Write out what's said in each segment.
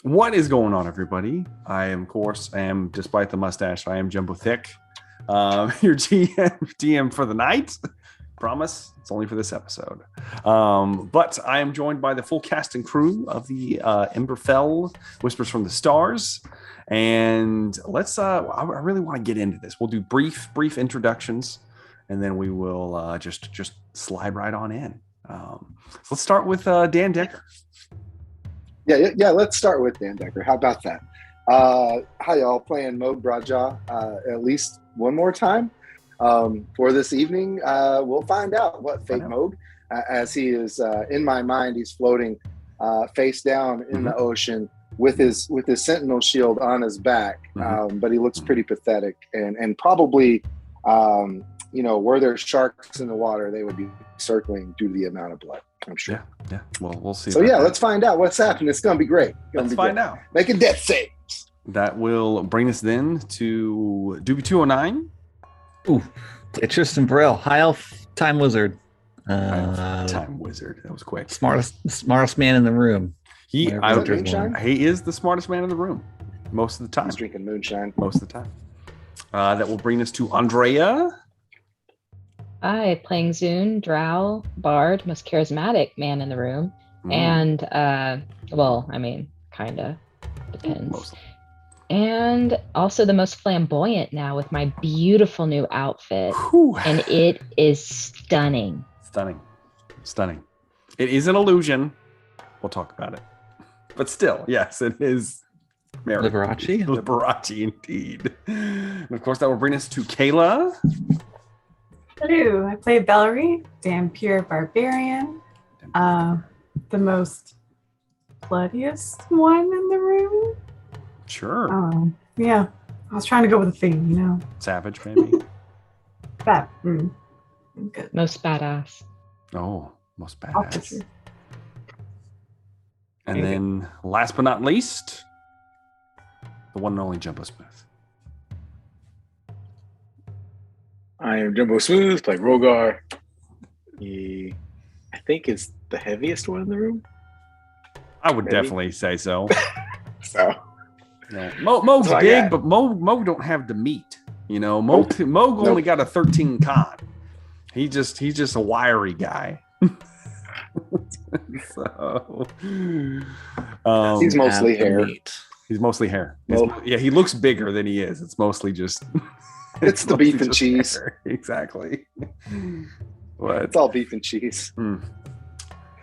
What is going on, everybody? I am, of course, despite the mustache, I am Jumbo Thick, your GM for the night. Promise, it's only for this episode. But I am joined by the full cast and crew of the Emberfell Whispers from the Stars. And I really want to get into this. We'll do brief introductions, and then we will just slide right on in. So let's start with Dan Decker. Yeah. Let's start with Dan Decker. How about that? Hi, y'all. Playing Moog Braja at least one more time for this evening. We'll find out what fake Moog, as he is in my mind. He's floating face down in the ocean with his sentinel shield on his back, but he looks pretty pathetic and probably. Were there sharks in the water, they would be circling due to the amount of blood, I'm sure. Yeah. Well, we'll see. So, let's find out what's happening. It's going to be great. Let's find out. Make a death save. That will bring us then to Doobie 209. Ooh, Tristan Burrell, High Elf Time Wizard. Time Wizard. That was quick. Smartest man in the room. He is the smartest man in the room most of the time. He's drinking moonshine. Most of the time. That will bring us to Andrea. Hi, playing Zune, Drow, Bard, most charismatic man in the room. And, kinda. Depends. Mostly. And also the most flamboyant now with my beautiful new outfit. Whew. And it is stunning. Stunning. It is an illusion. We'll talk about it. But still, yes, it is. Liberace, indeed. And of course, that will bring us to Kayla. Hello, I play Valerie, damn pure barbarian, the most bloodiest one in the room. Sure. I was trying to go with a theme, Savage, maybe. That. Good. Most badass. Oh, most badass. And then, last but not least, the one and only Jumbo Smith. I am Jumbo Smooth, like Rogar. He, I think, is the heaviest one in the room. I would definitely say so. Yeah. Moog's big, but Moog don't have the meat. Moog only got a 13 con. He's just a wiry guy. So, he's mostly hair. He's mostly hair. He looks bigger than he is. It's mostly just. It's the beef and cheese. Hair. Exactly. It's all beef and cheese.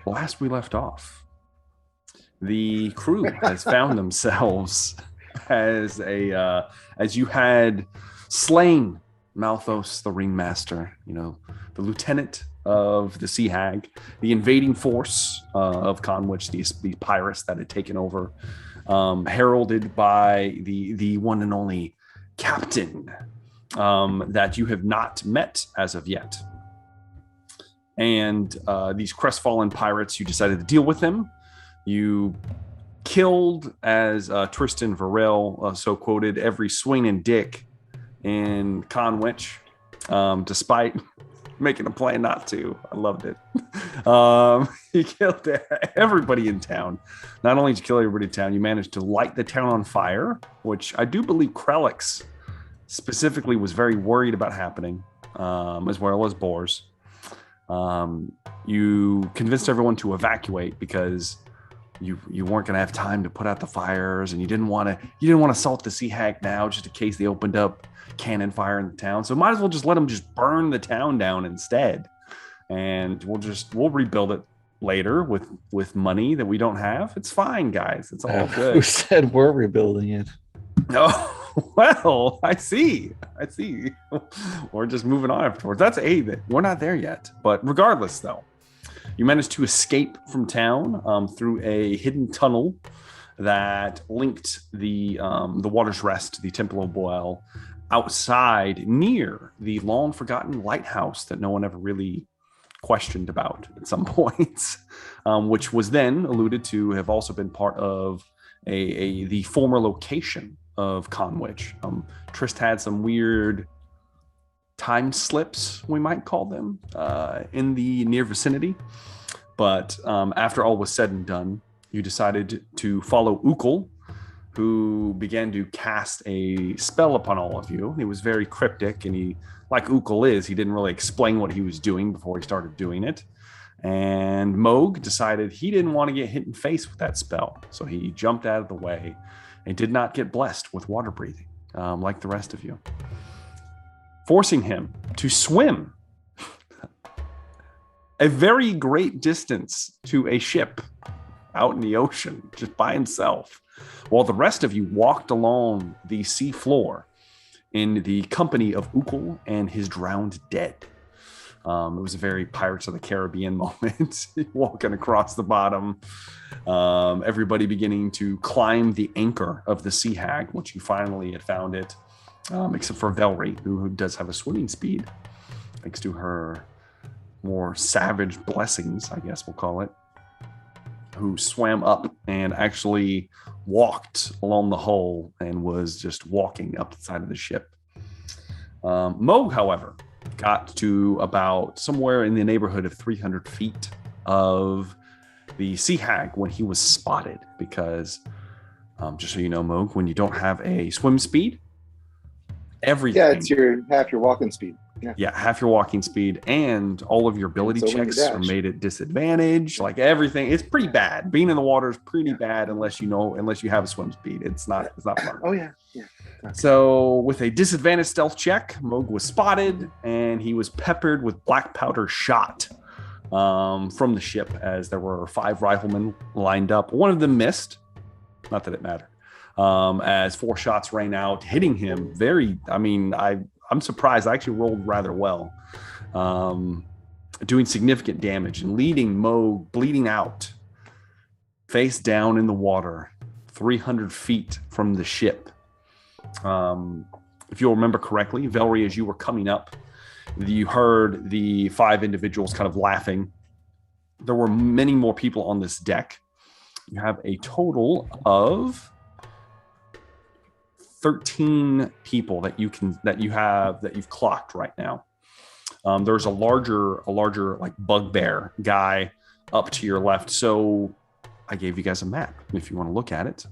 Last we left off, the crew has found themselves as you had slain Malthus the Ringmaster, the lieutenant of the Sea Hag, the invading force of Conwich, these pirates that had taken over, heralded by the one and only captain that you have not met as of yet. And these crestfallen pirates, you decided to deal with them. You killed, as Tristan Varel so quoted, every swing and dick in Conwich, despite making a plan not to. I loved it. You killed everybody in town. Not only did you kill everybody in town, you managed to light the town on fire, which I do believe Krelix specifically was very worried about happening, as well as Boars. You convinced everyone to evacuate because you weren't going to have time to put out the fires, and you didn't want to assault the Sea Hag now, just in case they opened up cannon fire in the town. So might as well just let them just burn the town down instead, and we'll rebuild it later with money that we don't have. It's fine, guys. It's all good. Who said we're rebuilding it? Oh. Well, I see. We're just moving on afterwards. We're not there yet. But regardless, though, you managed to escape from town through a hidden tunnel that linked the Water's Rest, the Temple of Boel, outside near the long-forgotten lighthouse that no one ever really questioned about at some points, which was then alluded to have also been part of the former location of Conwich. Trist had some weird time slips, we might call them, in the near vicinity. But after all was said and done, you decided to follow Ukul who began to cast a spell upon all of you. He was very cryptic, and he, like Ukul is, he didn't really explain what he was doing before he started doing it. And Moog decided he didn't want to get hit in the face with that spell, so he jumped out of the way and did not get blessed with water breathing, like the rest of you, forcing him to swim a very great distance to a ship out in the ocean just by himself, while the rest of you walked along the sea floor in the company of Ukul and his drowned dead. It was a very Pirates of the Caribbean moment, walking across the bottom, everybody beginning to climb the anchor of the Sea Hag, which you finally had found it, except for Velry, who does have a swimming speed, thanks to her more savage blessings, I guess we'll call it, who swam up and actually walked along the hull and was just walking up the side of the ship. Moog, however, got to about somewhere in the neighborhood of 300 feet of the Sea Hag when he was spotted, because just so you know, Moog, when you don't have a swim speed, everything... Yeah, it's half your walking speed. Yeah, half your walking speed, and all of your ability checks are made at disadvantage. Like everything, it's pretty bad. Being in the water is pretty bad unless you have a swim speed. It's not fun. Oh yeah. So with a disadvantaged stealth check, Moog was spotted, and he was peppered with black powder shot from the ship, as there were 5 riflemen lined up. One of them missed, not that it mattered, as 4 shots rang out, hitting him I'm surprised. I actually rolled rather well, doing significant damage and leading Moog bleeding out, face down in the water, 300 feet from the ship. If you'll remember correctly, Velry, as you were coming up, you heard the 5 individuals kind of laughing. There were many more people on this deck. You have a total of 13 people that you've clocked right now. There's a larger like bugbear guy up to your left. So I gave you guys a map. If you want to look at it,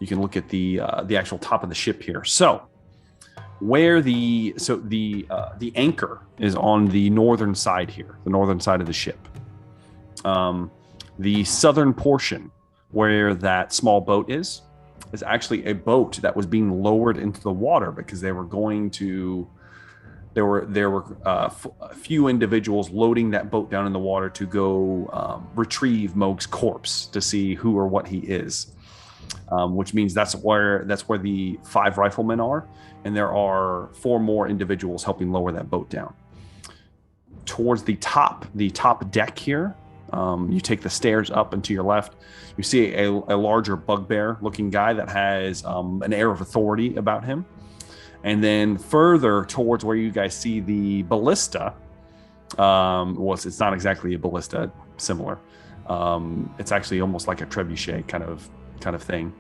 you can look at the actual top of the ship here. So where the anchor is on the northern side here, the northern side of the ship. The southern portion where that small boat is actually a boat that was being lowered into the water because there were a few individuals loading that boat down in the water to go retrieve Moog's corpse to see who or what he is, which means that's where the 5 riflemen are, and there are 4 more individuals helping lower that boat down. Towards the top deck here, you take the stairs up and to your left, you see a larger bugbear looking guy that has an air of authority about him. And then further towards where you guys see the ballista, it's not exactly a ballista, similar. It's actually almost like a trebuchet kind of thing.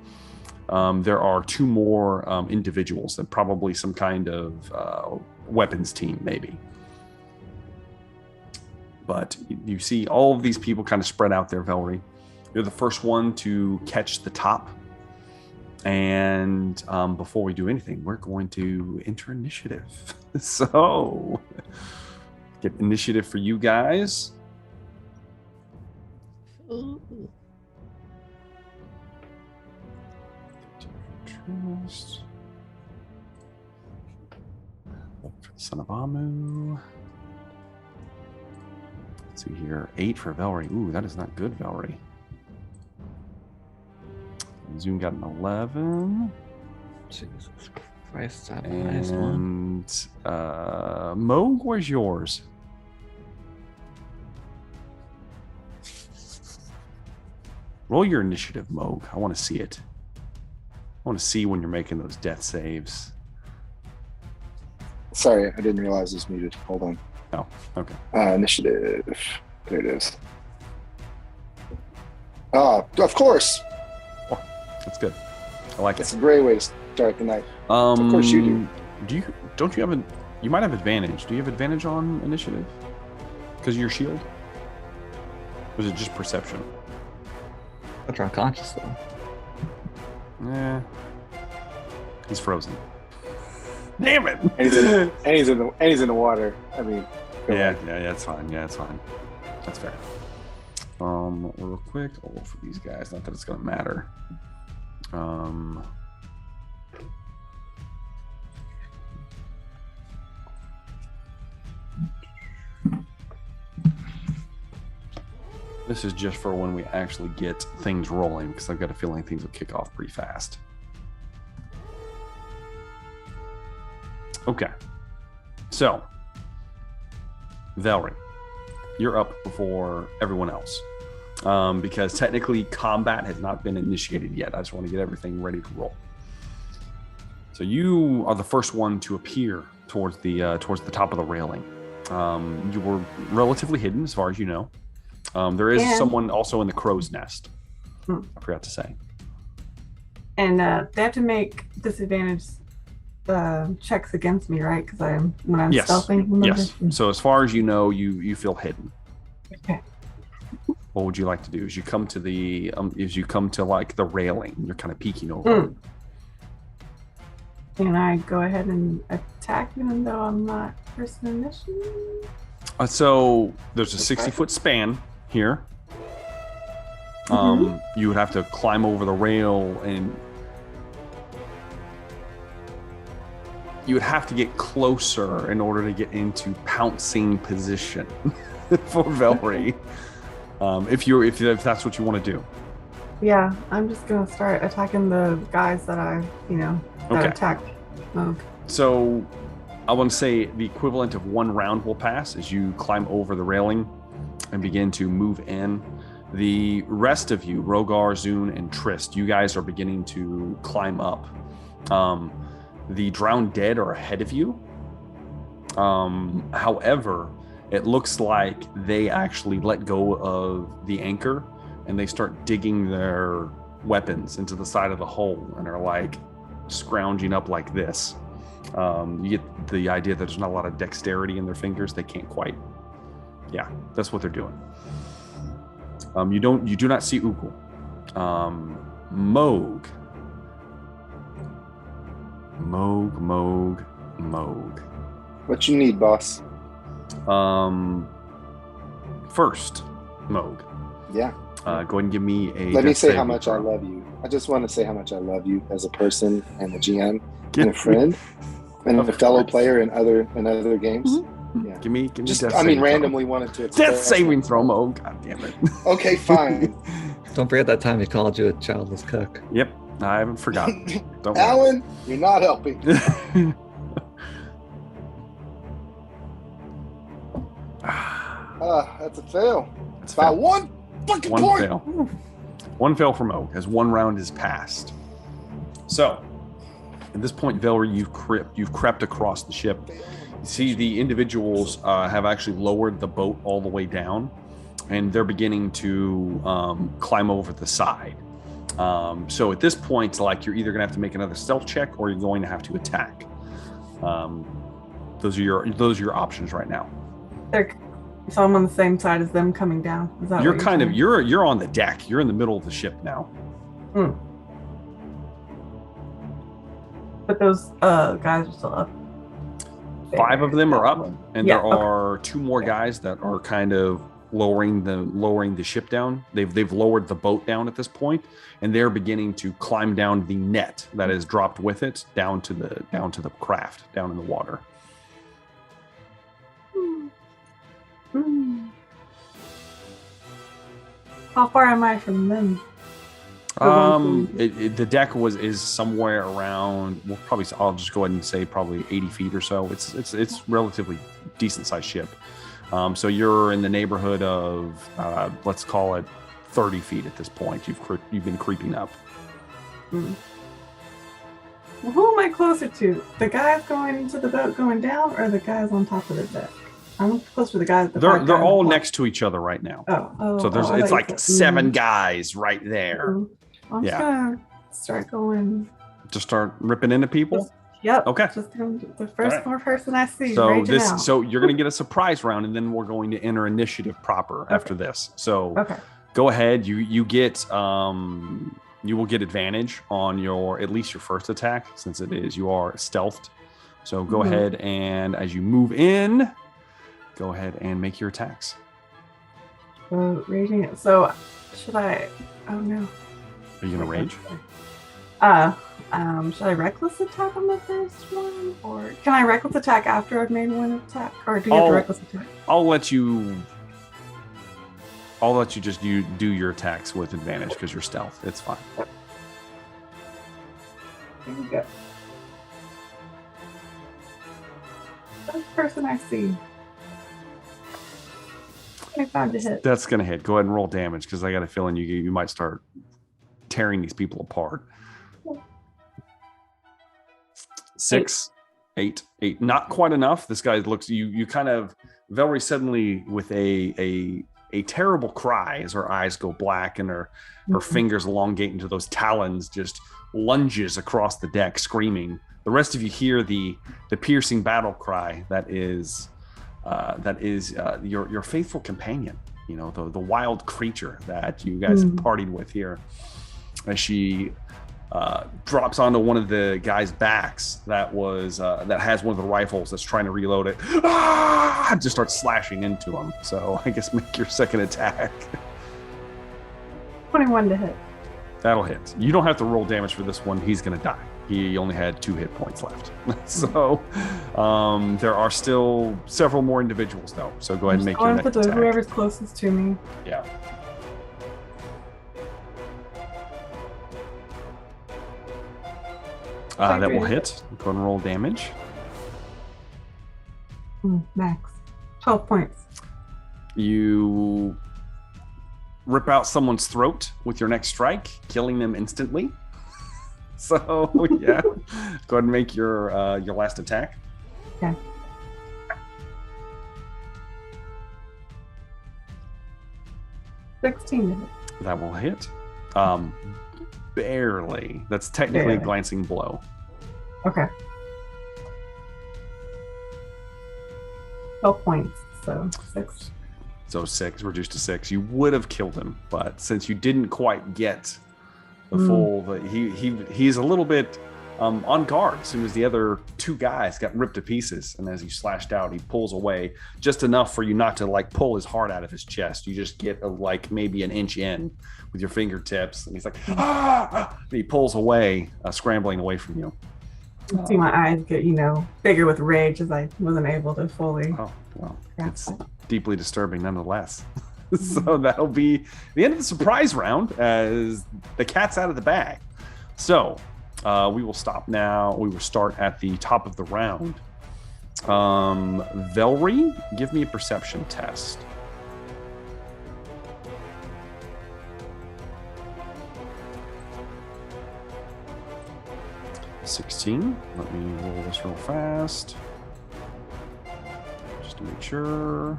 There are 2 more individuals, and probably some kind of weapons team, maybe. But you see all of these people kind of spread out there, Velry. You're the first one to catch the top. And before we do anything, we're going to enter initiative. So, get initiative for you guys. Ooh. Look for the Son of Amu. Let's see here. 8 for Velry. Ooh, that is not good, Velry. Zoom got an 11. Jesus Christ, that's the highest one. And Moog, where's yours? Roll your initiative, Moog. I want to see it. I want to see when you're making those death saves. Sorry, I didn't realize it was muted. Hold on. Oh, okay. Initiative. There it is. Of course. Oh, that's good. I like That's it. a great way to start the night. Of course you do. You might have advantage. Do you have advantage on initiative? Because of your shield? Or is it just perception? But you're unconscious though. Yeah. He's frozen. Damn it! And he's in the water. I mean, yeah, it's fine. Yeah, it's fine. That's fair. Real quick, I'll roll for these guys. Not that it's gonna matter. This is just for when we actually get things rolling, because I've got a feeling things will kick off pretty fast. Okay. So, Valerie, you're up before everyone else. Because technically combat has not been initiated yet. I just want to get everything ready to roll. So you are the first one to appear towards the top of the railing. You were relatively hidden as far as you know. There is someone also in the crow's nest. I forgot to say. And they have to make disadvantage checks against me, right? Because when I'm stealthing. Remember? Yes. So as far as you know, you feel hidden. Okay. What would you like to do? As you come to like the railing, you're kind of peeking over. Can I go ahead and attack even though I'm not first initiative? So there's a 60-foot span here. You would have to climb over the rail, and you would have to get closer in order to get into pouncing position for Valerie. If that's what you want to do. Yeah, I'm just gonna start attacking the guys that attacked Moog. So I want to say the equivalent of one round will pass as you climb over the railing and begin to move in. The rest of you, Rogar, Zune, and Trist, you guys are beginning to climb up. The drowned dead are ahead of you. However, it looks like they actually let go of the anchor and they start digging their weapons into the side of the hole and are like scrounging up like this. You get the idea that there's not a lot of dexterity in their fingers. They can't quite. Yeah, that's what they're doing. You do not see Ukul. Moog. What you need, boss? First, Moog. Yeah. Go ahead and give me a. Let me say how much I love you. I just want to say how much I love you as a person and a GM and a friend and a fellow player in other games. Mm-hmm. Yeah. Give me. Just randomly wanted to. Death saving throw, Moog. God damn it. Okay, fine. Don't forget that time he called you a childless cook. Yep, I haven't forgotten. Don't Alan, you're not helping. That's a fail. That's by one fucking point. Fail. One fail from Oak as one round is passed. So, at this point, Valerie, you've crept across the ship. You see the individuals have actually lowered the boat all the way down, and they're beginning to climb over the side. So at this point, like, you're either going to have to make another stealth check or you're going to have to attack. Those are your options right now. So I'm on the same side as them coming down. Is that you're kind of you're on the deck. You're in the middle of the ship now. But those guys are still up. 5 of them are up, and there are 2 more guys that are kind of lowering the ship down. They've lowered the boat down at this point, and they're beginning to climb down the net that is dropped with it down to the craft down in the water. How far am I from them? The deck is somewhere around. Well, probably I'll just go ahead and say probably 80 feet or so. It's relatively decent sized ship. So you're in the neighborhood of let's call it 30 feet at this point. You've been creeping up. Well, who am I closer to? The guys going into the boat going down, or the guys on top of the deck? I'm closer to the guys. They're all next to each other right now. Oh. So it's like 7 guys right there. I'm just gonna start going. Just start ripping into people. Yep. Okay. Just the first person I see. So you're gonna get a surprise round, and then we're going to enter initiative proper after this. So go ahead. You get you will get advantage on at least your first attack, since you are stealthed. So go ahead and as you move in, go ahead and make your attacks. So raging it. So should I? Oh no. Are you gonna rage? Should I reckless attack on the first one, or can I reckless attack after I've made one attack, or do you have to reckless attack? I'll let you just do your attacks with advantage because you're stealth. It's fine. Here we go. First person I see. 25 to hit. That's gonna hit. Go ahead and roll damage because I got a feeling you might start tearing these people apart. 6, 8. Not quite enough. This guy looks. You kind of very suddenly with a terrible cry as her eyes go black and her fingers elongate into those talons, just lunges across the deck, screaming. The rest of you hear the piercing battle cry that is your faithful companion. You know, the wild creature that you guys partied with here, as she drops onto one of the guys' backs that has one of the rifles that's trying to reload it. Just starts slashing into him. So I guess make your second attack. 21 to hit. That'll hit. You don't have to roll damage for this one. He's gonna die. He only had 2 hit points left. So there are still several more individuals though. So go ahead and make your next attack. Whoever's closest to me. Yeah. That will hit. Go ahead and roll damage. Max. 12 points. You rip out someone's throat with your next strike, killing them instantly. So yeah, go ahead and make your last attack. Okay. $16 to hit. That will hit. Barely. That's technically a glancing blow. Okay. 12 points. So 6. So 6, reduced to 6. You would have killed him, but since you didn't quite get the full, he's a little bit on guard as soon as the other 2 guys got ripped to pieces. And as he slashed out, he pulls away just enough for you not to like pull his heart out of his chest. You just get like maybe an inch in with your fingertips, and he's like, and he pulls away, scrambling away from you. You see my eyes get, bigger with rage as I wasn't able to fully. Oh, well, it's deeply disturbing nonetheless. So that'll be the end of the surprise round as the cat's out of the bag. So we will stop now. We will start at the top of the round. Velry, give me a perception test. $16. Let me roll this real fast, just to make sure.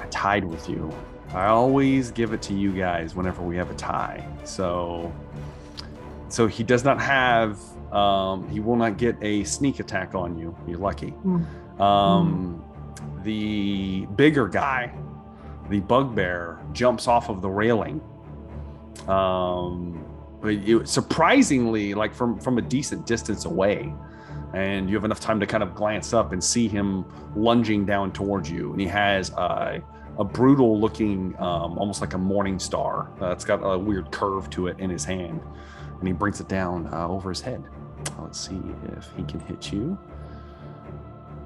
I tied with you. I always give it to you guys whenever we have a tie. So he does not have. He will not get a sneak attack on you. You're lucky. The bigger guy, the bugbear, jumps off of the railing. But surprisingly, like from a decent distance away, and you have enough time to kind of glance up and see him lunging down towards you. And he has a brutal looking, almost like a morning star. It's got a weird curve to it in his hand, and he brings it down over his head. Let's see if he can hit you.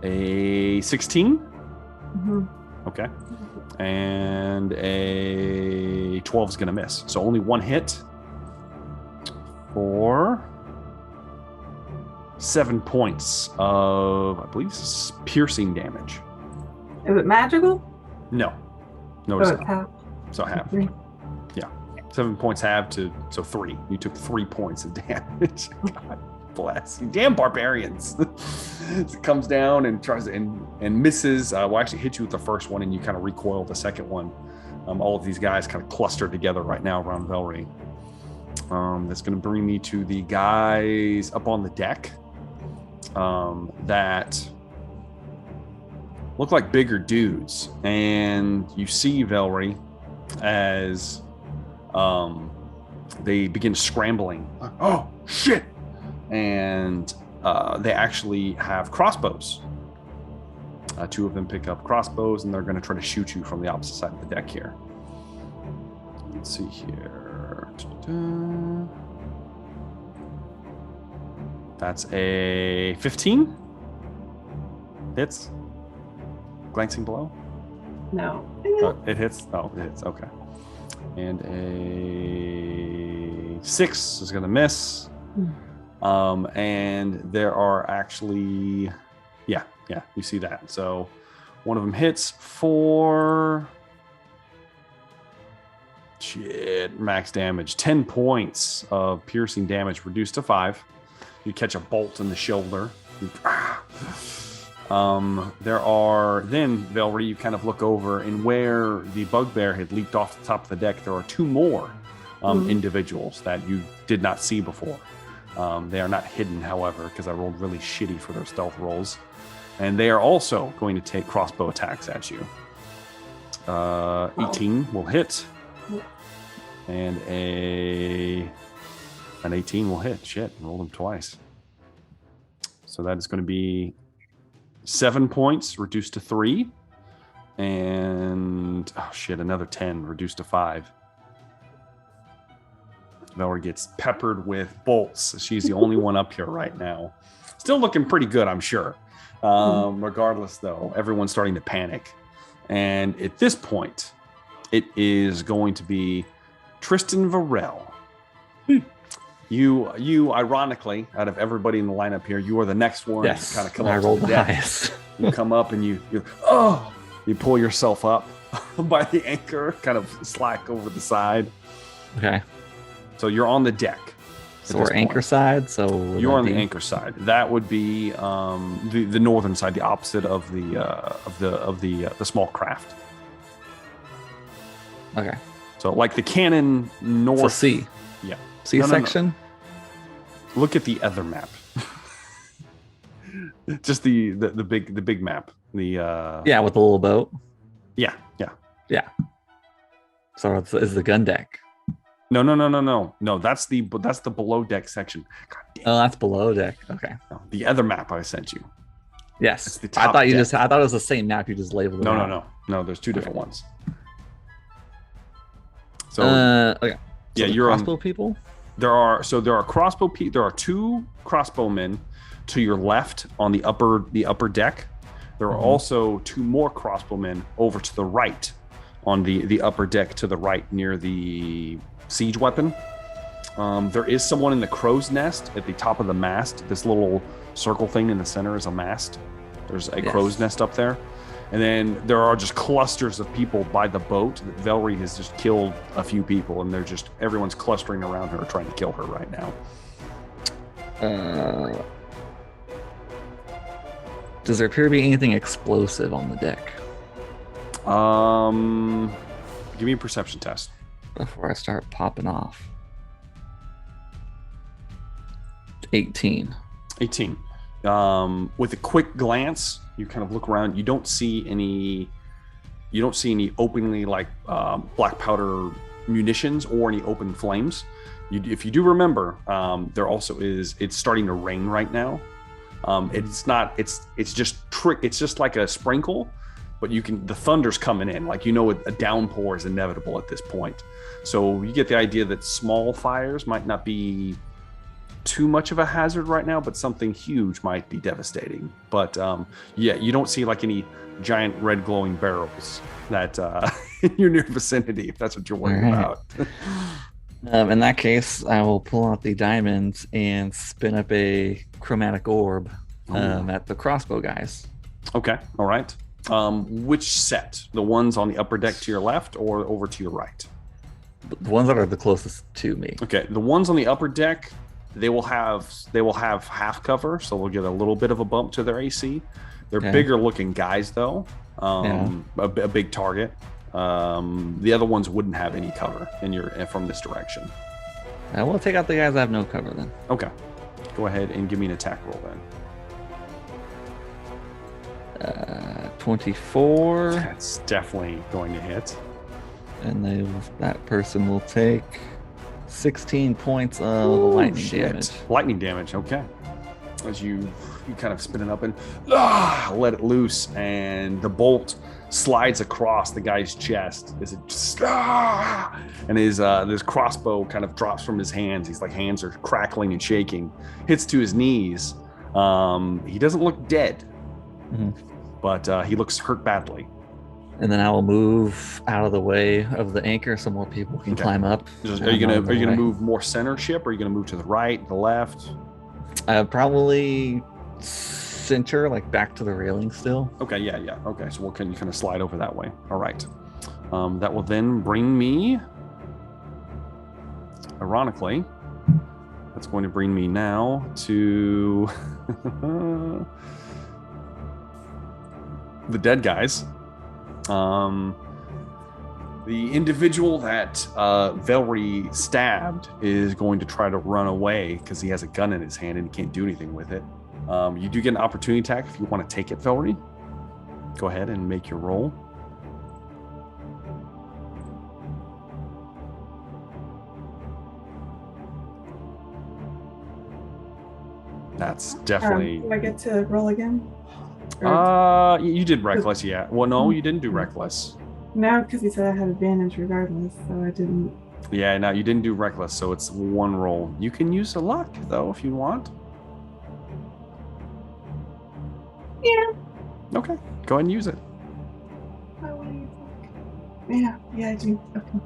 A 16? Okay. And a 12 is going to miss. So only one hit. For 7 points of, I believe, piercing damage. Is it magical? No, it's half. So half. Yeah, 7 points half so 3. You took 3 points of damage. God bless you, damn barbarians! It comes down and tries and misses. Will actually hit you with the first one, and you kind of recoil the second one. All of these guys kind of cluster together right now around Velry. That's going to bring me to the guys up on the deck that look like bigger dudes. And you see Velry as they begin scrambling. Oh, shit! And they actually have crossbows. Two of them pick up crossbows, and they're going to try to shoot you from the opposite side of the deck here. Let's see here. That's a 15. Hits. Glancing below. No. It hits. Oh, it hits. Okay. And a 6 is going to miss. And there are actually, yeah, you see that. So one of them hits for max damage. 10 points of piercing damage reduced to 5. You catch a bolt in the shoulder. There are then, Velry, you kind of look over, and where the bugbear had leaped off the top of the deck, there are 2 more individuals that you did not see before. They are not hidden, however, because I rolled really shitty for their stealth rolls. And they are also going to take crossbow attacks at you. 18 will hit. And an 18 will hit. Shit, rolled them twice. So that is going to be 7 points reduced to 3. And, oh shit, another 10 reduced to 5. Velry gets peppered with bolts. She's the only one up here right now. Still looking pretty good, I'm sure. Regardless, though, everyone's starting to panic. And at this point, it is going to be Tristan Varel. You, ironically, out of everybody in the lineup here, you are the next one to kind of come up. I rolled the highest. You come up and you pull yourself up by the anchor, kind of slack over the side. Okay. So you're on the deck. So we're anchor side. So you're on the anchor side. That would be the northern side, the opposite of the small craft. Okay. So like the cannon north. So C. Yeah. C section. No. Look at the other map. Just the big map. The yeah, with the little boat. Yeah. So is the gun deck? No. That's the below deck section. God damn. Oh, that's below deck. Okay. No, the other map I sent you. Yes. The top I thought deck. I thought it was the same map. You just labeled it. No. There's 2 different ones. So okay. So yeah, you're crossbow on people. There are 2 crossbowmen to your left on the upper deck. There are also 2 more crossbowmen over to the right on the upper deck to the right near the siege weapon. There is someone in the crow's nest at the top of the mast. This little circle thing in the center is a mast. There's a crow's nest up there. And then there are just clusters of people by the boat. Velry has just killed a few people, and everyone's clustering around her trying to kill her right now. Does there appear to be anything explosive on the deck? Give me a perception test. Before I start popping off. 18. 18. With a quick glance, you kind of look around. You don't see any openly black powder munitions or any open flames. If you do remember, there also is. It's starting to rain right now. It's not. It's just like a sprinkle, but the thunder's coming in. Like a downpour is inevitable at this point. So you get the idea that small fires might not be too much of a hazard right now, but something huge might be devastating. But you don't see like any giant red glowing barrels that in your near vicinity, if that's what you're worried about. In that case, I will pull out the diamonds and spin up a chromatic orb at the crossbow guys. Okay, all right. Which set? The ones on the upper deck to your left or over to your right? The ones that are the closest to me. Okay, the ones on the upper deck, they will have half cover, so they'll get a little bit of a bump to their AC. They're bigger looking guys though, a big target. The other ones wouldn't have any cover from this direction. I will take out the guys that have no cover then. Okay, go ahead and give me an attack roll then. 24. That's definitely going to hit. And that person will take 16 points of lightning damage. Lightning damage, okay. As you kind of spin it up and let it loose, and the bolt slides across the guy's chest as it just, and his crossbow kind of drops from his hands. He's like, hands are crackling and shaking. Hits to his knees. He doesn't look dead, but he looks hurt badly. And then I will move out of the way of the anchor so more people can climb up. Are you gonna move more center ship, or are you gonna move to the right, the left? Probably center, like back to the railing still. Okay, yeah. Okay, so you kind of slide over that way. All right. That will then bring me, ironically, that's going to bring me now to the dead guys. The individual that Velry stabbed is going to try to run away because he has a gun in his hand and he can't do anything with it. You do get an opportunity attack if you want to take it, Velry. Go ahead and make your roll. That's definitely... Do I get to roll again? You did reckless, yeah. Well, no, you didn't do reckless. No, because he said I had advantage regardless, so I didn't. Yeah, no, you didn't do reckless, so it's one roll. You can use a luck, though, if you want. Yeah. Okay, go ahead and use it. I want to use luck. Yeah, I do. Okay.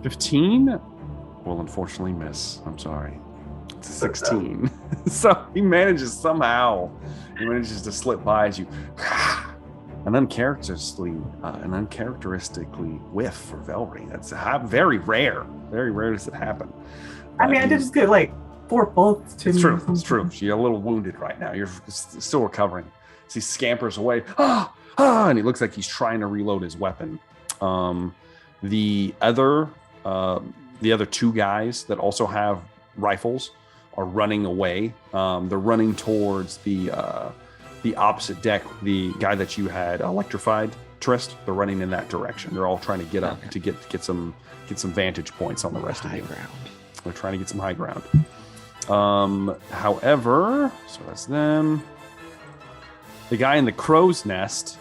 15 will unfortunately miss. I'm sorry. It's a 16. So he manages to slip by as you and uncharacteristically whiff for Velry. That's very rare. Very rare does it happen. I mean, I did just get like 4 bullets to me. It's true. You're a little wounded right now. You're still recovering. As he scampers away, and he looks like he's trying to reload his weapon. The other 2 guys that also have rifles are running away. They're running towards the opposite deck. The guy that you had electrified, Trist. They're running in that direction. They're all trying to get up to get some vantage points on the rest of you. Ground. They're trying to get some high ground. However, so that's them. The guy in the crow's nest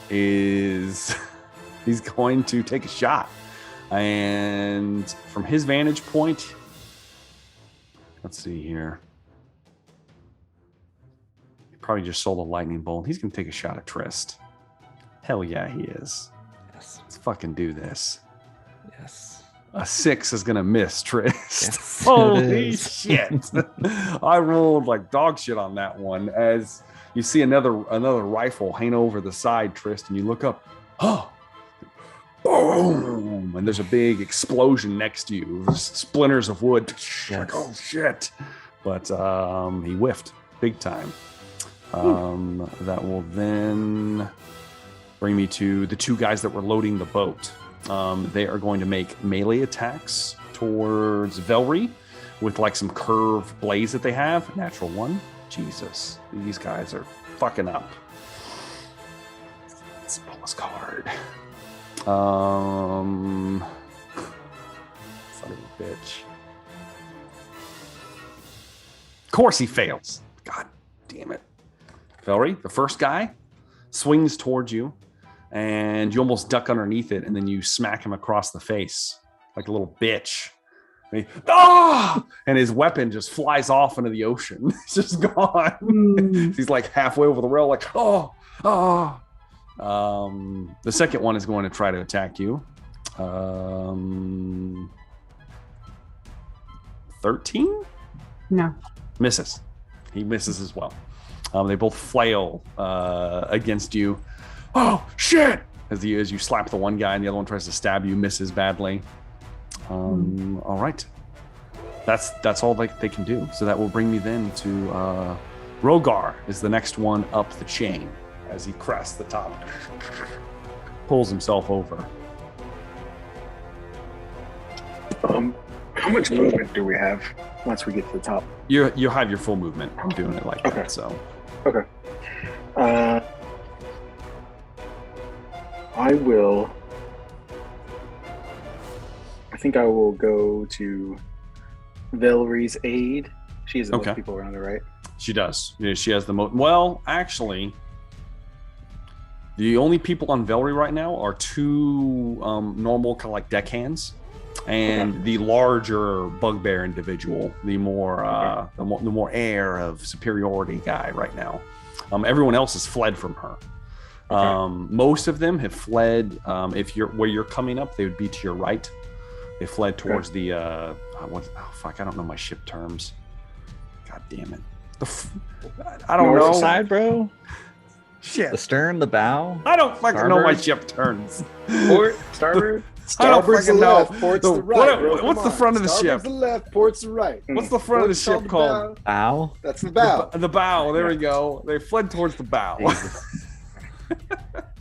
he's going to take a shot. And from his vantage point, let's see here. He probably just sold a lightning bolt. He's going to take a shot at Trist. Hell yeah, he is. Yes. Let's fucking do this. Yes. A 6 is going to miss Trist. Yes, Holy shit. I rolled like dog shit on that one as you see another rifle hang over the side, Trist, and you look up. Oh, boom! And there's a big explosion next to you. There's splinters of wood. Yes. Like, oh shit! But he whiffed big time. That will then bring me to the 2 guys that were loading the boat. They are going to make melee attacks towards Velry with like some curved blades that they have. Natural 1. Jesus, these guys are fucking up. Let's pull this card. Son of a bitch. Of course he fails. God damn it. Velry, the first guy, swings towards you, and you almost duck underneath it, and then you smack him across the face like a little bitch. And his weapon just flies off into the ocean. It's just gone. He's like halfway over the rail, like, The second one is going to try to attack you. 13? No. Misses. He misses as well. They both flail against you. Oh, shit! As you slap the one guy and the other one tries to stab you, misses badly. All right. That's all they can do. So that will bring me then to Rogar is the next one up the chain as he crests the top, pulls himself over. How much movement do we have once we get to the top? You have your full movement. I'm doing it like that. So Okay. I think I will go to Velry's aid. She has the most people around her, right? She does. Yeah, she has the most. Well, actually, the only people on Velry right now are two normal kind of like deckhands, and the larger bugbear individual, the more the more air of superiority guy right now. Everyone else has fled from her. Most of them have fled. If you're where you're coming up, they would be to your right. They fled towards the I don't know my ship terms. God damn it. I don't know. Side, bro. Shit. The stern, the bow. I don't fucking know my starboard? ship turns. Port, starboard. I don't Starboard's fucking the know. left, port's the right. bro. What's Come the front on. of the Starboard's ship? the left, port's the right. What's the front of the Port's ship called? the Bow. That's the bow. The bow. There we go. They fled towards the bow.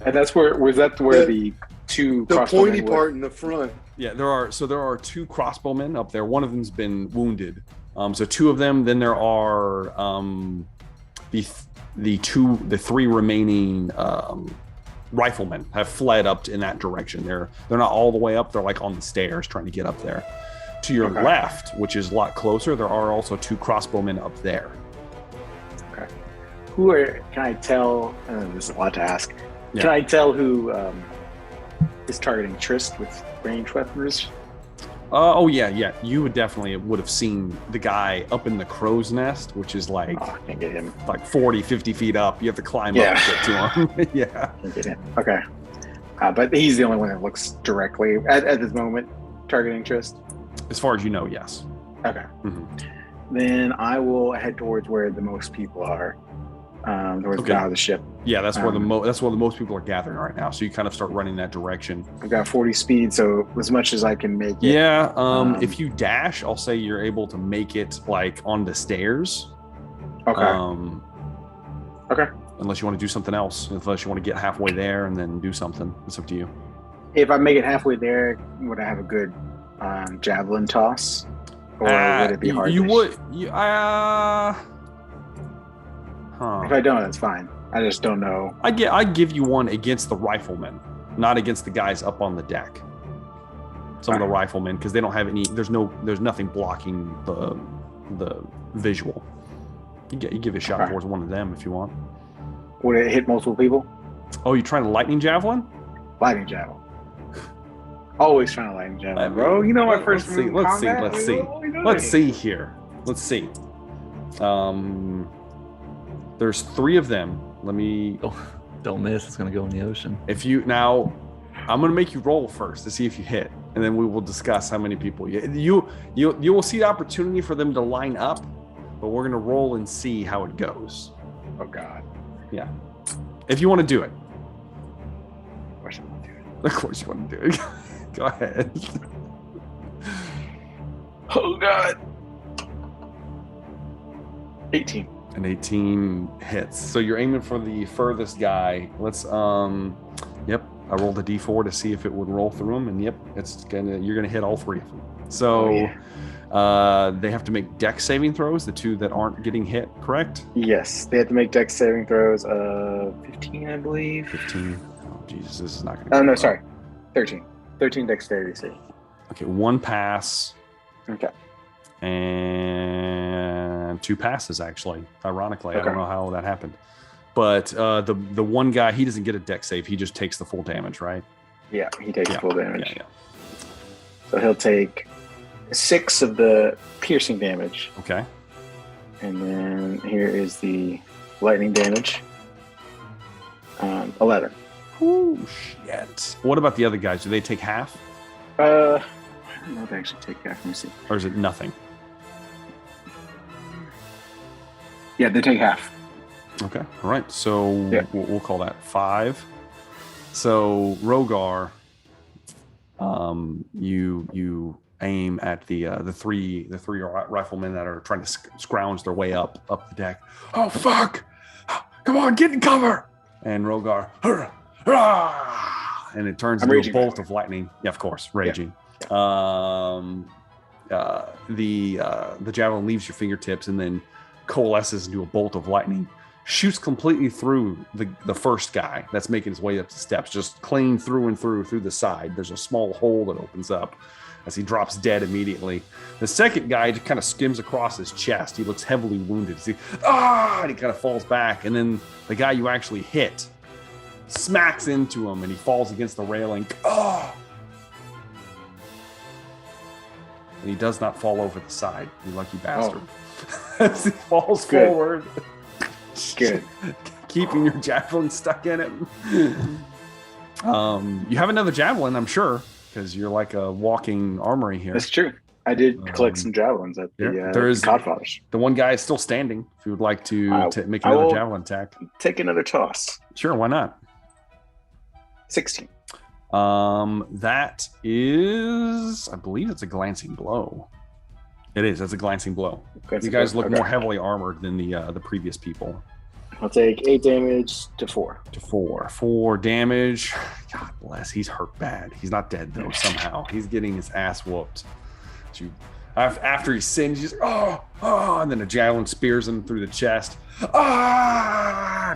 And that's where the two The crossbowmen pointy were? part in the front. Yeah, there are two crossbowmen up there. One of them's been wounded. So two of them. Then there are the three remaining riflemen have fled up in that direction. They're not all the way up. They're like on the stairs trying to get up there. To your left, which is a lot closer, there are also two crossbowmen up there. Okay. Can I tell? This is a lot to ask. Yeah. Can I tell who is targeting Trist with ranged weapons? Yeah. You would have seen the guy up in the crow's nest, which is like, I can't get him. like 40, 50 feet up. You have to climb up to get to him. Yeah. Can't get him. Okay. But he's the only one that looks directly at this moment targeting Trist. As far as you know, yes. Okay. Mhm. Then I will head towards where the most people are. Towards the bow of the ship. Yeah, that's where the most people are gathering right now. So you kind of start running that direction. I've got 40 speed, so as much as I can make it. Yeah. If you dash, I'll say you're able to make it like on the stairs. Okay. Okay. Unless you want to do something else. Unless you want to get halfway there and then do something. It's up to you. If I make it halfway there, would I have a good javelin toss? Or would it be hard? If I don't, that's fine. I just don't know. I give you one against the riflemen, not against the guys up on the deck. Some of the riflemen, because they don't have any. There's nothing blocking the visual. You give a shot towards one of them if you want. Would it hit multiple people? Oh, you trying to lightning javelin? Lightning javelin. Always trying to lightning javelin, bro. You know my first move. Let's see here. Let's see. There's three of them. Let me. Don't miss. It's gonna go in the ocean. I'm gonna make you roll first to see if you hit, and then we will discuss how many people you will see the opportunity for them to line up, but we're gonna roll and see how it goes. Oh God. Yeah. If you want to do it. Of course I want to do it. Of course you want to do it. Go ahead. Oh God. 18. An 18 hits. So you're aiming for the furthest guy. Let's yep. I rolled a d4 to see if it would roll through them, and yep, you're gonna hit all three of them. So they have to make dex saving throws, the two that aren't getting hit, correct? Yes, they have to make dex saving throws of 15, I believe. 15. Oh Jesus, this is not gonna. Oh no, sorry. 13. 13 dexterity save. Okay, one pass. Okay. And two passes, actually. Ironically, I don't know how that happened. But the one guy, he doesn't get a dex save. He just takes the full damage, right? Yeah, he takes full damage. Yeah. So he'll take 6 of the piercing damage. Okay. And then here is the lightning damage. 11. Oh, shit. What about the other guys? Do they take half? I don't know if they actually take half. Let me see. Or is it nothing? Yeah, they take half. Okay. All right. So we'll call that 5. So Rogar, you aim at the three riflemen that are trying to scrounge their way up the deck. Oh fuck! Come on, get in cover! And Rogar, hurrah, hurrah! And it turns into a bolt of lightning. Yeah, of course, raging. Yeah. The javelin leaves your fingertips and then coalesces into a bolt of lightning. shoots completely through the first guy that's making his way up the steps, just clean through and through the side. There's a small hole that opens up as he drops dead immediately. The second guy just kind of skims across his chest. He looks heavily wounded. And he kind of falls back, and then the guy you actually hit smacks into him, and he falls against the railing. And he does not fall over the side. You lucky bastard. As he falls forward. Good. Keeping your javelin stuck in him. You have another javelin, I'm sure, because you're like a walking armory here. That's true. I did collect some javelins at the Godfathers. The one guy is still standing. If you would like to make another javelin attack. Take another toss. Sure, why not? 16. That is, I believe it's a glancing blow. It is. That's a glancing blow. You guys look more heavily armored than the previous people. I'll take 8 damage to 4. 4 damage. God bless. He's hurt bad. He's not dead though. Somehow he's getting his ass whooped. After he sins, he's like, and then a javelin spears him through the chest.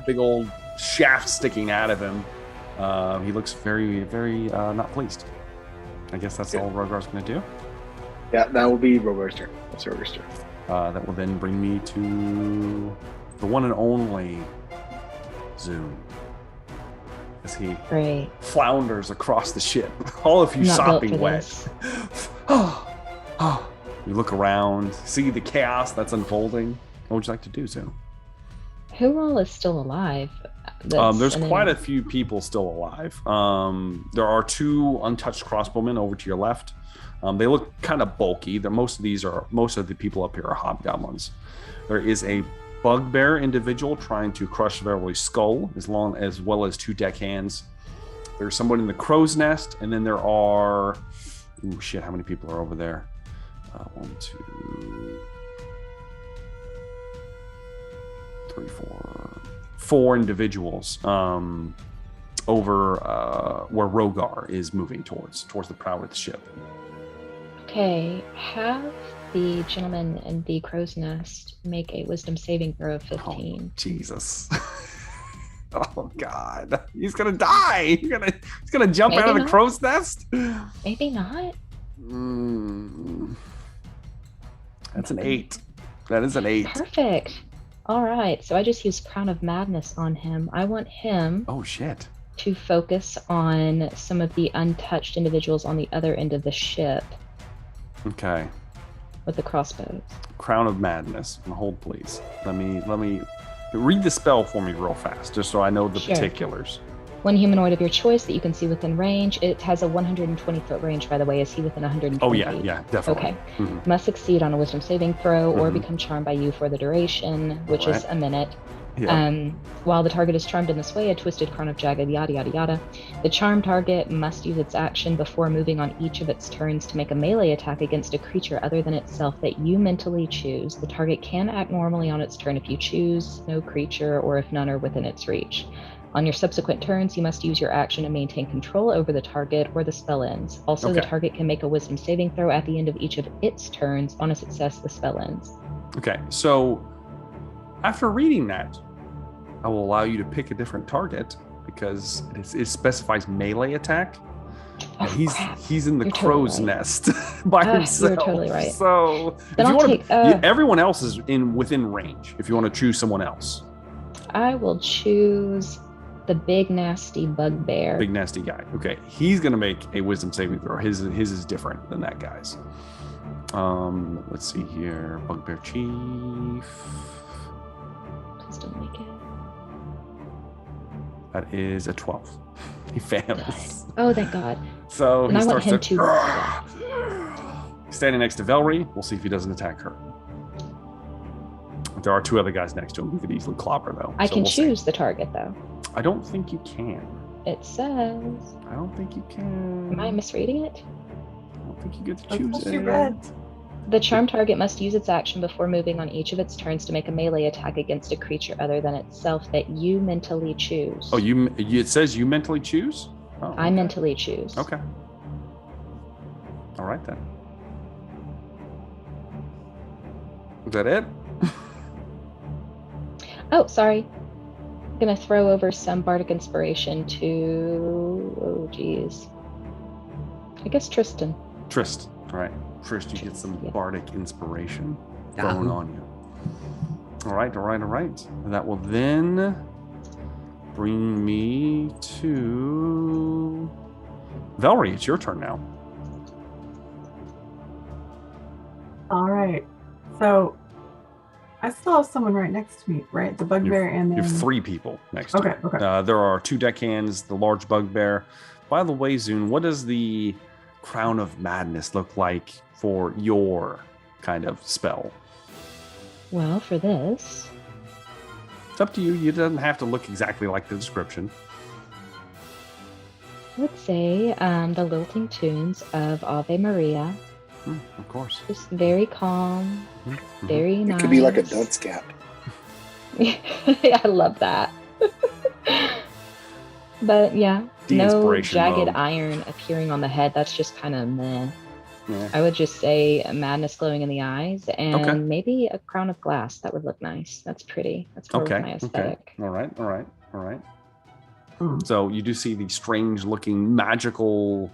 Big old shaft sticking out of him. He looks very, very not pleased. I guess that's all Rogar's going to do. Yeah, that will be Rogar's turn. That's Rogar's turn. That will then bring me to the one and only Zoom. As he flounders across the ship. All of you sopping wet. You look around, see the chaos that's unfolding. What would you like to do, Zoom? Who all is still alive? There's quite a few people still alive. There are 2 untouched crossbowmen over to your left. They look kind of bulky. Most of the people up here are hobgoblins. There is a bugbear individual trying to crush Verily skull, as well as 2 deckhands. There's someone in the crow's nest, and then there are how many people are over there? 1, 2, 3, 4 individuals over where Rogar is moving towards the prow of the ship. Okay, have the gentleman in the crow's nest make a wisdom saving throw of 15. Oh, Jesus. Oh God, he's gonna die. He's gonna jump out of the crow's nest. Maybe not. That's an 8. That is an 8. Perfect. All right, so I just used Crown of Madness on him. I want him to focus on some of the untouched individuals on the other end of the ship. Okay. With the crossbows. Crown of Madness. Hold, please. Let me read the spell for me real fast, just so I know the particulars. One humanoid of your choice that you can see within range. It has a 120-foot range, by the way. Is he within 120 feet? Yeah, definitely. Okay. Mm-hmm. Must succeed on a wisdom saving throw or become charmed by you for the duration, which is a minute. Yeah. While the target is charmed in this way, a twisted crown of jagged, yada, yada, yada. The charmed target must use its action before moving on each of its turns to make a melee attack against a creature other than itself that you mentally choose. The target can act normally on its turn if you choose no creature or if none are within its reach. On your subsequent turns, you must use your action to maintain control over the target or the spell ends. Also, the target can make a wisdom saving throw at the end of each of its turns. On a success, the spell ends. Okay, so after reading that, I will allow you to pick a different target because it specifies melee attack. Oh, he's in the crow's nest by himself. You're totally right. So then if you want to, everyone else is within range. If you want to choose someone else, I will choose the big nasty bugbear. Big nasty guy. Okay, he's gonna make a wisdom saving throw. His is different than that guy's. Let's see here. Bugbear chief. Please don't make it. That is a 12. He fails. Oh, thank God. So and he I starts want him to. Standing next to Velry. We'll see if he doesn't attack her. There are 2 other guys next to him who could easily clobber, though. I can choose the target, though. I don't think you can. It says. I don't think you can. Am I misreading it? I don't think you get to choose it. The charmed target must use its action before moving on each of its turns to make a melee attack against a creature other than itself that you mentally choose. Oh, it says you mentally choose? Oh, I mentally choose. Okay. All right, then. Is that it? Oh, sorry. I'm gonna throw over some bardic inspiration to. Oh, geez. I guess Tristan. Trist. All right. First, you get some Yeah. bardic inspiration Yahoo. thrown on you. All right. That will then bring me to Valerie. It's your turn now. All right. So I still have someone right next to me, right? The bugbear and then You have 3 people next to you. Okay. There are 2 deckhands, the large bugbear. By the way, Zune, what does the Crown of Madness look like for your kind of spell? Well, for this, It's up to you. You doesn't have to look exactly like the description. I would say the lilting tunes of Ave Maria. Of course. Just very calm, Mhm. very It nice. could be like a dunce cap. I love that. But yeah, The no inspiration jagged mode. iron appearing on the head. That's just kind of meh. Yeah. I would just say a madness glowing in the eyes and Okay. maybe a crown of glass. That would look nice. That's pretty. That's more of my aesthetic. All right. Hmm. So you do see the strange looking magical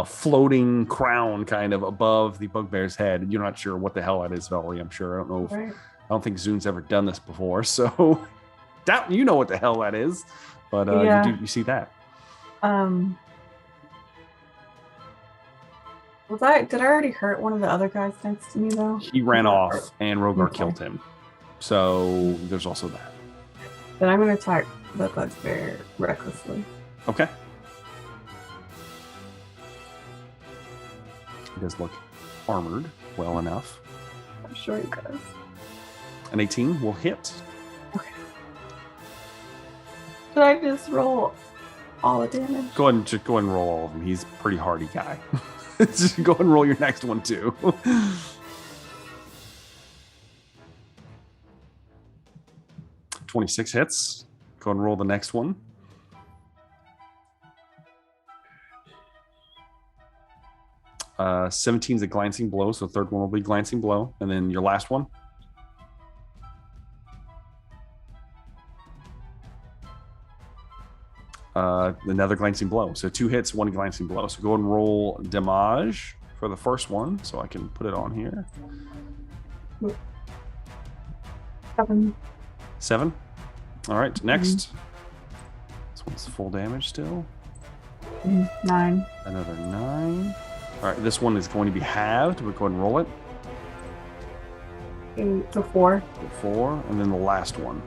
floating crown kind of above the bugbear's head. You're not sure what the hell that is, Valerie, I'm sure. I don't know if right. I don't think Zune's ever done this before, so doubt you know what the hell that is. But Yeah. you see that. Did I already hurt one of the other guys next to me though? He ran off and Rogar Okay. killed him. So there's also that. Then I'm gonna attack the bugbear recklessly. Okay. He does look armored well enough. I'm sure he does. An 18 will hit. Should I just roll all the damage? Go ahead and roll all of them. He's a pretty hardy guy. Just go ahead and roll your next one too. 26 hits. Go ahead and roll the next one. Uh, 17 is a glancing blow, so the third one will be glancing blow, and then your last one. Another glancing blow. So 2 hits, 1 glancing blow. So go ahead and roll damage for the first one, so I can put it on here. 7. 7. All right, next. This one's full damage still. 9. Another 9. All right, this one is going to be halved. We'll go ahead and roll it. 8. So 4. 4, and then the last one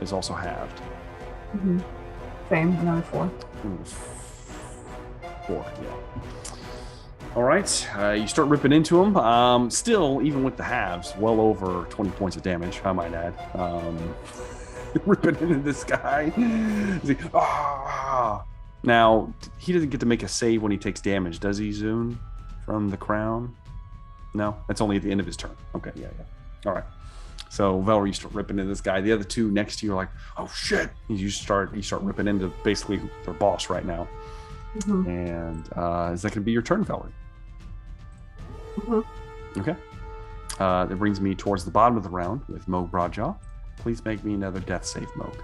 is also halved. Mm-hmm. Same, another 4. 4, yeah. All right, you start ripping into him. Still, even with the halves, well over 20 points of damage, I might add. Ripping into this guy. He's like, ah! Now, he doesn't get to make a save when he takes damage, does he, Zune? From the crown? No, that's only at the end of his turn. Okay, yeah. All right. So Valerie, you start ripping into this guy. The other two next to you are like, "Oh shit!" You start ripping into basically their boss right now. Mm-hmm. And is that going to be your turn, Valerie? Mm-hmm. Okay. That brings me towards the bottom of the round with Moog Broadjaw. Please make me another death save, Moog.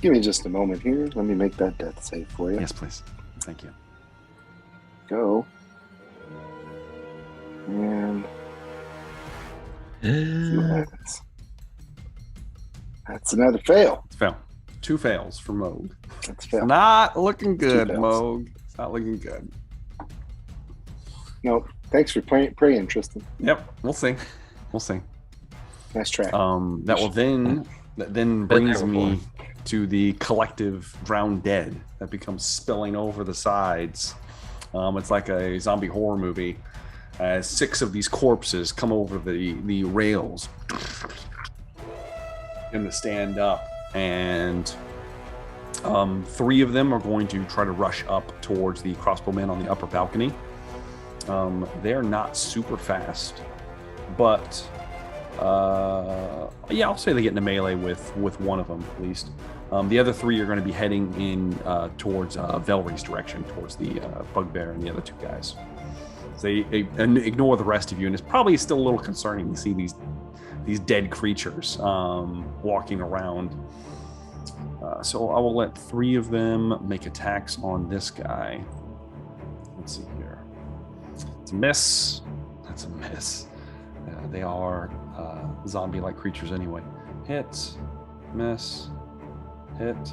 Give me just a moment here. Let me make that death save for you. Yes, please. Thank you. Go. And see what happens. That's another fail. It's fail. 2 fails for Moog. That's a fail. Not looking good, 2 fails. Moog. It's not looking good. No, thanks for praying, Tristan. Yep, we'll see. We'll see. Nice track. That then brings me to the collective drowned dead that becomes spilling over the sides. It's like a zombie horror movie. 6 of these corpses come over the rails and to stand up, and 3 of them are going to try to rush up towards the crossbowmen on the upper balcony. They're not super fast, but I'll say they get into melee with one of them at least. The other 3 are going to be heading in towards Velry's direction, towards the bugbear and the other 2 guys. So they ignore the rest of you, and it's probably still a little concerning to see these dead creatures walking around. So I will let 3 of them make attacks on this guy. Let's see here. It's a miss. That's a miss. They are zombie-like creatures anyway. Hit, miss, hit. Miss.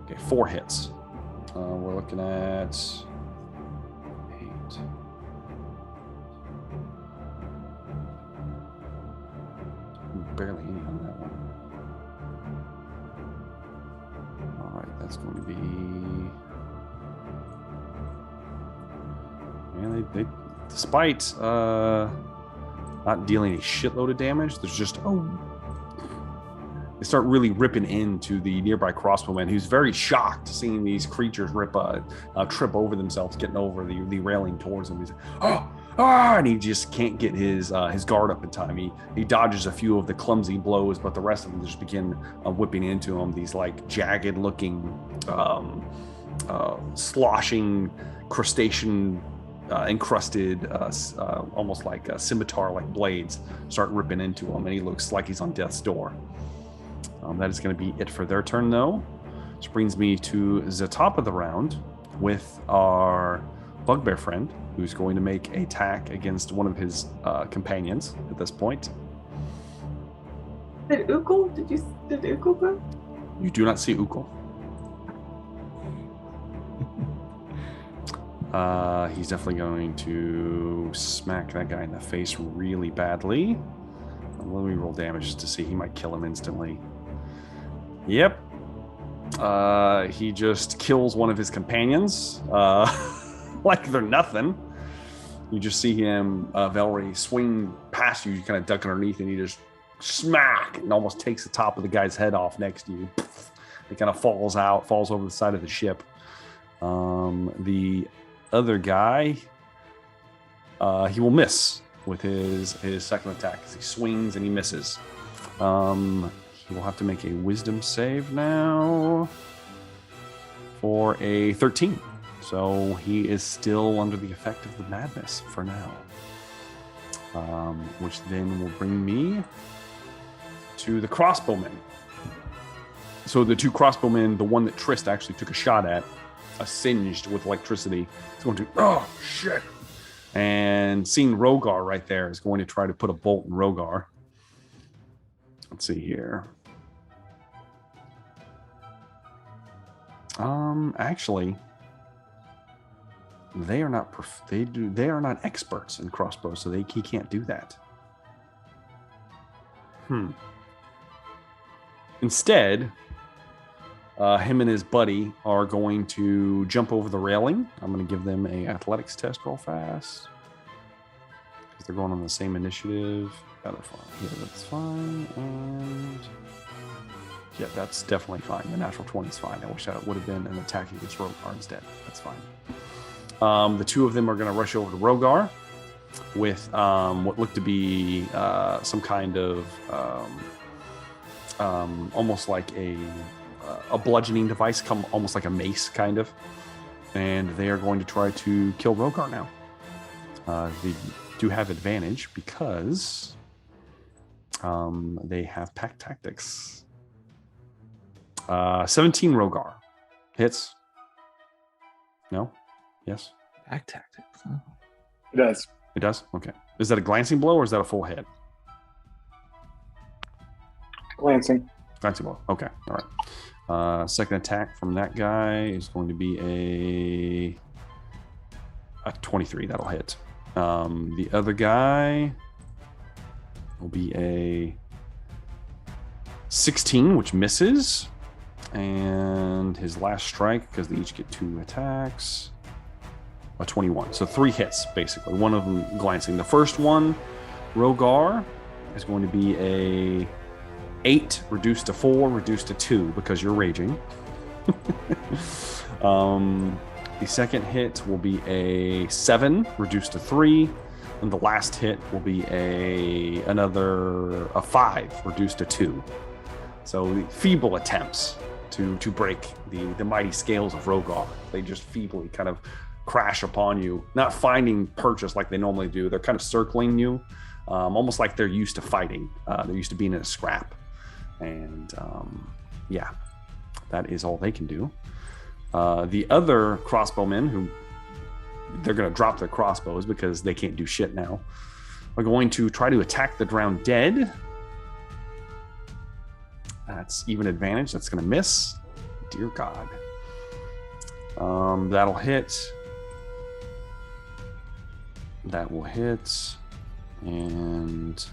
Okay, 4 hits. We're looking at 8. Barely any on that one. All right, that's going to be. Man, they despite not dealing a shitload of damage, there's just they start really ripping into the nearby crossbowman, who's very shocked seeing these creatures trip over themselves, getting over the railing towards him. He's like, and he just can't get his guard up in time. He dodges a few of the clumsy blows, but the rest of them just begin whipping into him. These like jagged looking, sloshing crustacean encrusted, almost like scimitar-like blades start ripping into him, and he looks like he's on death's door. That is going to be it for their turn, though. Which brings me to the top of the round with our bugbear friend, who's going to make an attack against one of his companions at this point. Did Ukul go? You do not see Ukul. He's definitely going to smack that guy in the face really badly. Let me roll damage just to see. He might kill him instantly. Yep. He just kills one of his companions. Like they're nothing. You just see him, Velry, swing past you, kind of duck underneath, and he just smack and almost takes the top of the guy's head off next to you. It kind of falls over the side of the ship. The other guy, he will miss with his second attack as he swings and he misses. He will have to make a wisdom save now for a 13. So he is still under the effect of the madness for now. Which then will bring me to the crossbowmen. So the 2 crossbowmen, the one that Trist actually took a shot at, singed with electricity, is going to, oh shit. And seeing Rogar right there is going to try to put a bolt in Rogar. Let's see here. Actually, they are not they are not experts in crossbows, so he can't do that. Instead, him and his buddy are going to jump over the railing. I'm going to give them a athletics test real fast because they're going on the same initiative. Yeah, they're fine. Yeah, that's fine. And yeah, that's definitely fine. The natural 20 is fine. I wish that would have been an attack against Rogar instead. That's fine. The 2 of them are going to rush over to Rogar with what looked to be some kind of almost like a bludgeoning device, almost like a mace, kind of. And they are going to try to kill Rogar now. They do have advantage because they have pack tactics. 17 Rogar. Hits? No? Yes? Pack tactics. Huh? It does. It does? Okay. Is that a glancing blow or is that a full hit? Glancing. Glancing blow. Okay. All right. Second attack from that guy is going to be a 23. That'll hit. The other guy will be a 16, which misses. And his last strike, because they each get 2 attacks, a 21. So 3 hits, basically. One of them glancing. The first one, Rogar, is going to be a 8 reduced to 4 reduced to 2 because you're raging. The second hit will be a 7 reduced to 3, and the last hit will be another 5 reduced to 2. So the feeble attempts to break the mighty scales of Rogar. They just feebly kind of crash upon you, not finding purchase like they normally do. They're kind of circling you, almost like they're used to fighting. They're used to being in a scrap. And yeah, that is all they can do. The other crossbowmen, who they're going to drop their crossbows because they can't do shit now, are going to try to attack the drowned dead. That's even advantage. That's going to miss. Dear God. That'll hit. That will hit. And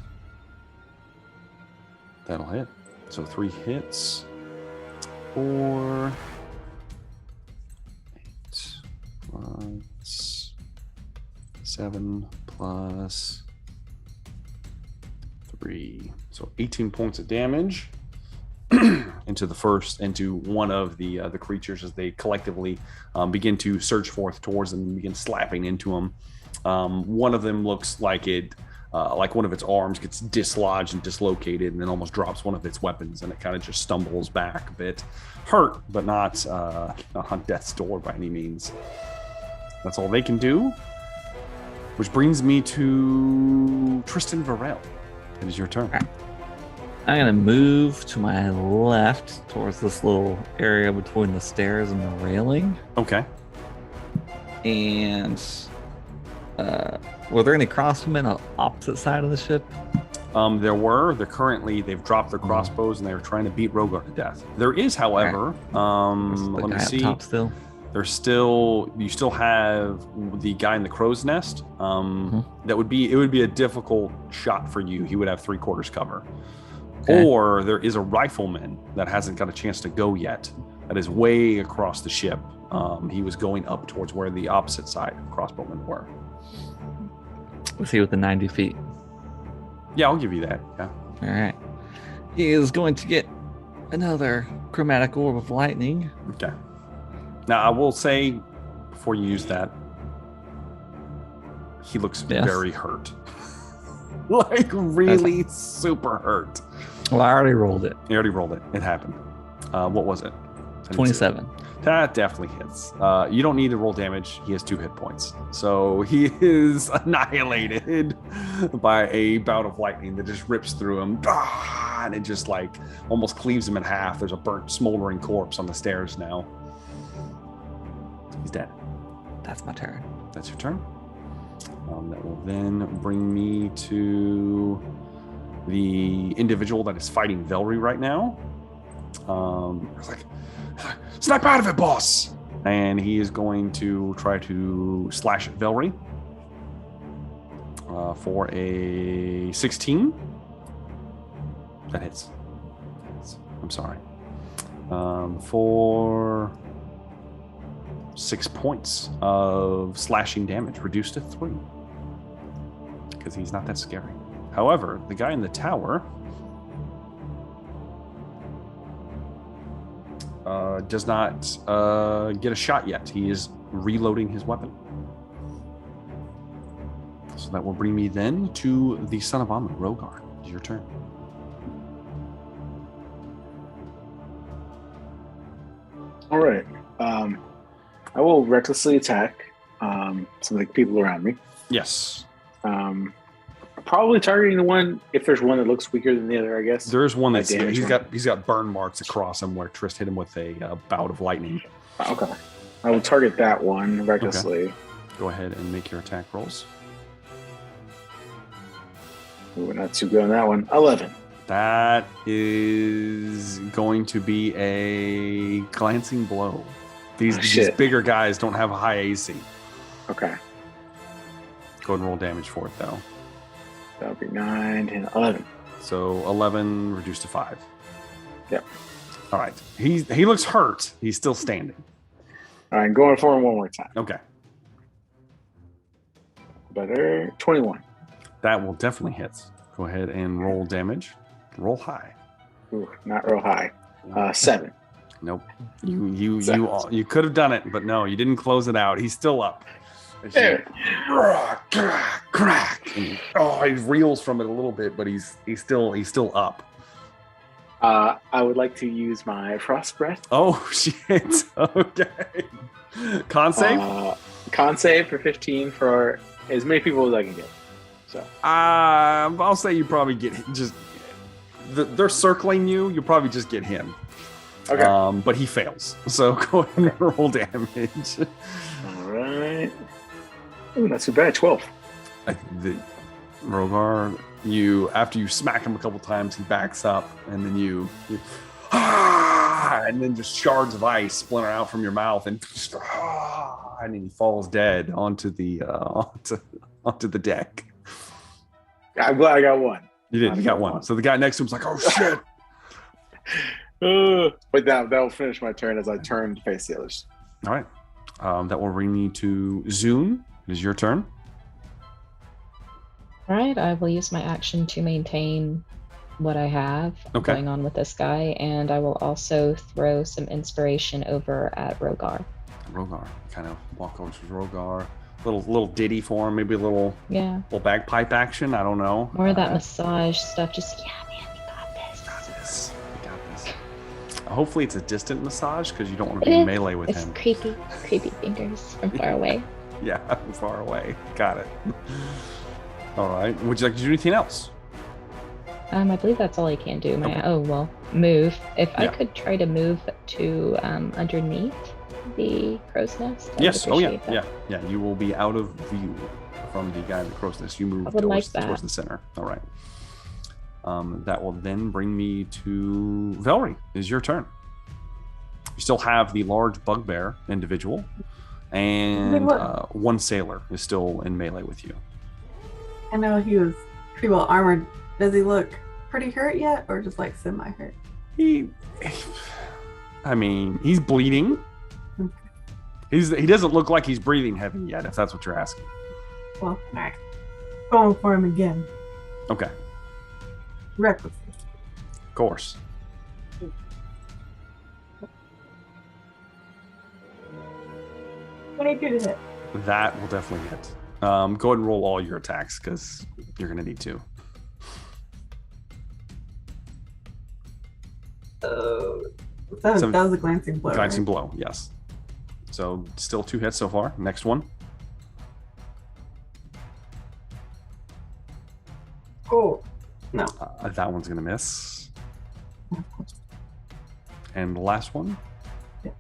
that'll hit. So 3 hits. 4. 8 plus 7 plus 3. So 18 points of damage into one of the creatures as they collectively begin to surge forth towards them and begin slapping into them. One of them looks like like one of its arms gets dislodged and dislocated, and then almost drops one of its weapons, and it kind of just stumbles back a bit, hurt, but not on death's door by any means. That's all they can do, which brings me to Tristan Varel. It is your turn. I'm going to move to my left towards this little area between the stairs and the railing. Okay. And were there any crossbowmen on the opposite side of the ship? There were. They've dropped their crossbows and they're trying to beat Rogar to death. There is, however, let me see. Top still? You still have the guy in the crow's nest. It would be a difficult shot for you. He would have 3/4 cover. Okay. Or there is a rifleman that hasn't got a chance to go yet. That is way across the ship. He was going up towards where the opposite side of crossbowmen were. Was he within 90 feet? Yeah, I'll give you that. Yeah. All right. He is going to get another chromatic orb of lightning. Okay. Now, I will say, before you use that, he looks very hurt. Like, really super hurt. Well, I already rolled it. You already rolled it. It happened. What was it? 27. That definitely hits. You don't need to roll damage. He has 2 hit points. So he is annihilated by a bout of lightning that just rips through him. And it just like almost cleaves him in half. There's a burnt, smoldering corpse on the stairs now. He's dead. That's my turn. That's your turn. That will then bring me to the individual that is fighting Velry right now. It's like, snap out of it, boss! And he is going to try to slash at Velry for a 16. That hits. I'm sorry. For 6 points of slashing damage, reduced to 3. Because he's not that scary. However, the guy in the tower does not get a shot yet. He is reloading his weapon. So that will bring me then to the son of Amun, Rogar. It's your turn. All right. I will recklessly attack some of the people around me. Yes. Probably targeting the one, if there's one that looks weaker than the other, I guess. There's one that's he's got burn marks across him where Trist hit him with a bout of lightning. Okay. I will target that one recklessly. Okay. Go ahead and make your attack rolls. Ooh, not too good on that one. 11. That is going to be a glancing blow. These bigger guys don't have a high AC. Okay. Go ahead and roll damage for it, though. That would be 9, 10, 11. So 11 reduced to 5. Yep. All right. He looks hurt. He's still standing. All right, going for him one more time. Okay. Better. 21. That will definitely hit. Go ahead and roll damage. Roll high. Ooh, not real high. 7. Nope. You could have done it, but no, you didn't close it out. He's still up. Crack. And, he reels from it a little bit, but he's still up. I would like to use my frost breath. Oh shit! Okay. Con save. Con save for 15 for as many people as I can get. So I'll say you probably get just. They're circling you. You'll probably just get him. okay. But he fails. So go ahead and roll damage. All right. Ooh, not too bad. 12. Rogar, after you smack him a couple times, he backs up, and then you and then just shards of ice splinter out from your mouth, and then he falls dead onto the onto the deck. I'm glad I got one. You did. You got one. So the guy next to him's like, "Oh shit!" But that will finish my turn as I turn to face the others. All right. That will bring me to Zune. It is your turn. All right, I will use my action to maintain what I have going on with this guy, and I will also throw some inspiration over at Rogar. Rogar, kind of walk over to Rogar. Little ditty for him, maybe a little bagpipe action. I don't know. More of that massage stuff. Just man, you got this. You got this. Hopefully, it's a distant massage because you don't want to be in melee with him. It's creepy fingers from far away. Yeah, from far away. Got it. All right. Would you like to do anything else? I believe that's all I can do. Move. If I could try to move to underneath the crow's nest. Yes. Oh yeah. That. Yeah. You will be out of view from the guy in the crow's nest. You move towards the center. All right. That will then bring me to Velry. It is your turn. You still have the large bugbear individual, and one sailor is still in melee with you. I know he was pretty well armored. Does he look pretty hurt yet, or just like semi-hurt? He's bleeding. He doesn't look like he's breathing heavy yet, if that's what you're asking. Well, all right. Going for him again. Okay. Recklessly. Of course. $22 to hit. That will definitely hit. Go ahead and roll all your attacks because you're going to need to. That was a glancing blow. Glancing blow, yes. So still 2 hits so far. Next one. Oh, no. That one's going to miss. And the last one. Yeah.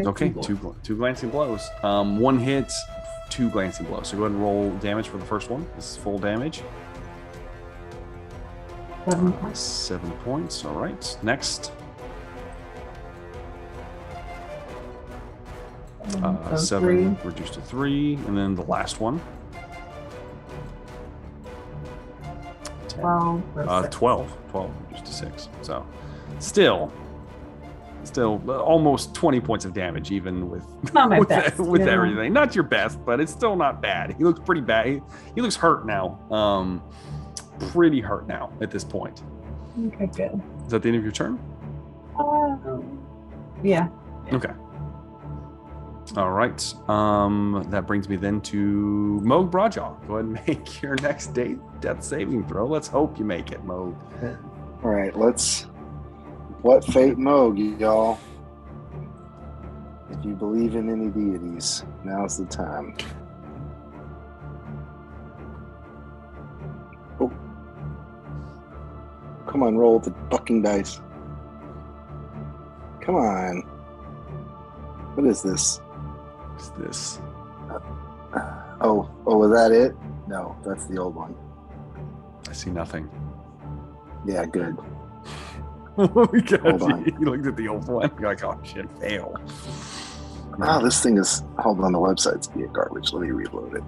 Okay, two glancing blows. 1 hit, 2 glancing blows. So go ahead and roll damage for the first one. This is full damage. 7 points. 7 points. All right. Next. 7 reduced to 3, and then the last one. 10. 12 reduced to 6. So still almost 20 points of damage, even with not my best, with everything. Not your best, but it's still not bad. He looks pretty bad. He looks hurt now. Pretty hurt now at this point. Okay, good. Is that the end of your turn? Yeah. Okay. All right. That brings me then to Moog Brajaw. Go ahead and make your next death saving throw. Let's hope you make it, Moog. All right, let's. What fate Moog, y'all? If you believe in any deities, now's the time. Oh. Come on, roll the fucking dice. Come on. What is this? What's this? Oh, was that it? No, that's the old one. I see nothing. Yeah, good. Hold on. You looked at the old one. You're like, oh shit, fail. This thing is. Hold on, the website's being garbage. Let me reload it.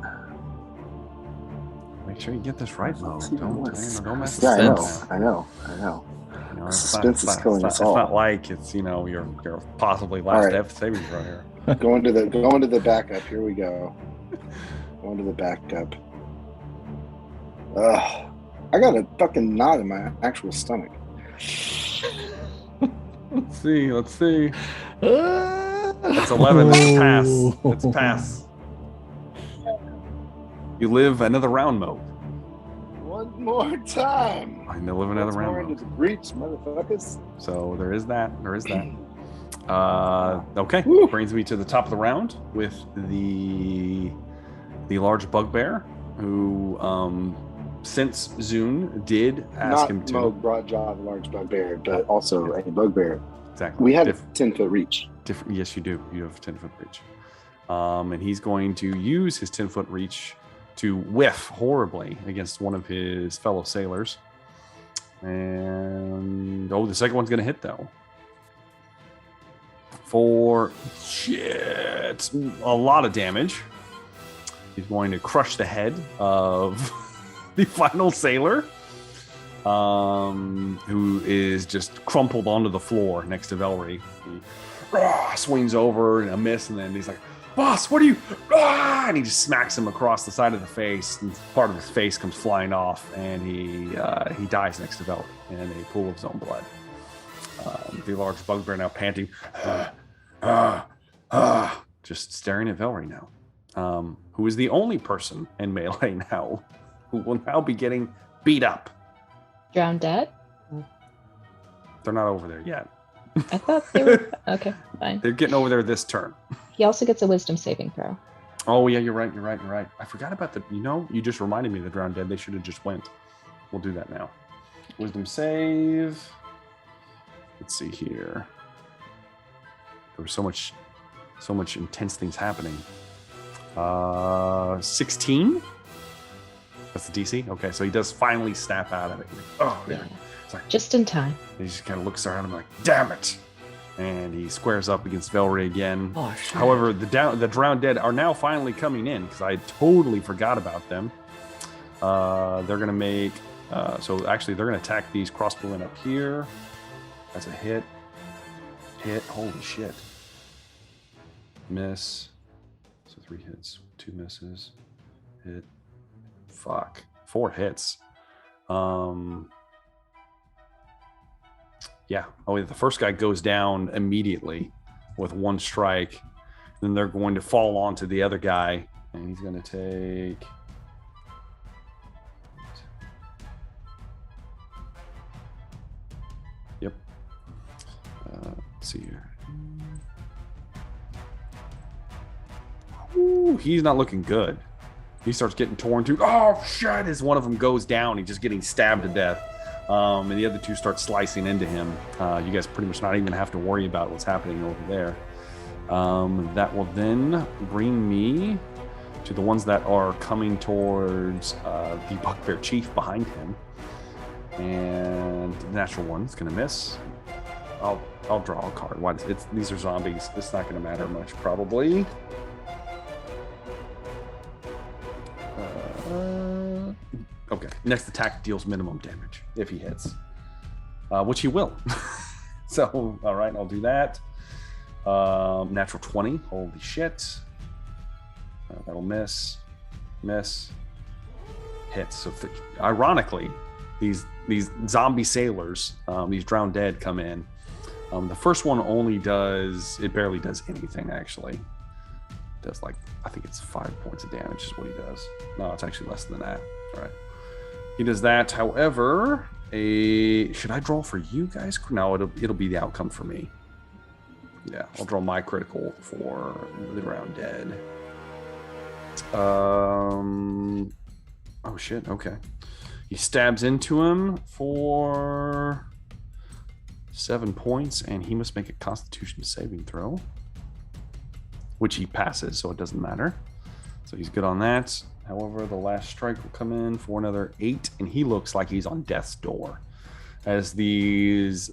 Make sure you get this right, Mo. Don't mess yeah, this up. I know. Suspense is killing us all. It's not like it's your possibly last death saving throw here. Going to the backup. Here we go. Going to the backup. Ugh. I got a fucking knot in my actual stomach. Let's see. That's 11. That's a pass. That's a pass. You live another round, Mo. more time. I know live another Once round. more into the breach, motherfuckers. So there is that. Okay, Woo. brings me to the top of the round with the large bugbear, who since Zune did ask Not him to. Mo Broadjaw, the large bugbear, but also a bugbear. Exactly. We have a 10-foot reach. Different. Yes, you do. You have a 10-foot reach. And he's going to use his 10-foot reach to whiff horribly against one of his fellow sailors. And the second one's going to hit though. For a lot of damage. He's going to crush the head of the final sailor, who is just crumpled onto the floor next to Velry. He swings over and a miss, and then he's like, "Boss, what are you?" And he just smacks him across the side of the face, and part of his face comes flying off, and he dies next to Velry in a pool of his own blood. The large bugbear now panting, just staring at Velry now, who is the only person in melee now who will now be getting beat up. Drowned dead? They're not over there yet. I thought they were. Okay, fine. They're getting over there this turn. He also gets a wisdom saving throw. Oh, yeah, you're right. I forgot about you just reminded me of the drowned dead. They should have just went. We'll do that now. Wisdom save. Let's see here. There was so much intense things happening. 16? That's the DC? Okay, so he does finally snap out of it. Oh, yeah. It's like, just in time. He just kind of looks around and like, damn it. And he squares up against Velry again. Oh, shit. However, the drowned dead are now finally coming in because I totally forgot about them. They're going to make... so actually, they're going to attack these crossbowmen up here. That's a hit. Holy shit. Miss. So 3 hits, 2 misses. Hit. Fuck. 4 hits. Yeah. Oh, the first guy goes down immediately with 1 strike. Then they're going to fall onto the other guy, and he's going to take... Yep. Let's see here. Ooh, he's not looking good. He starts getting torn too. Oh, shit! As one of them goes down, he's just getting stabbed to death. And the other 2 start slicing into him. You guys pretty much not even have to worry about what's happening over there. That will then bring me to the ones that are coming towards the bugbear chief behind him. And the natural one's going to miss. I'll draw a card. These are zombies. It's not going to matter much, probably. Okay. Next attack deals minimum damage if he hits, which he will. So, all right, I'll do that. Natural 20. Holy shit. That'll miss. Hits. So, ironically, these zombie sailors, these drowned dead, come in. The first one barely does anything, actually. Does I think it's 5 points of damage is what he does. No, it's actually less than that. All right. He does that. However, should I draw for you guys? No, it'll be the outcome for me. Yeah, I'll draw my critical for the drowned dead. Oh shit, okay. He stabs into him for 7 points, and he must make a Constitution saving throw, which he passes, so it doesn't matter. So he's good on that. However, the last strike will come in for another 8, and he looks like he's on death's door. As these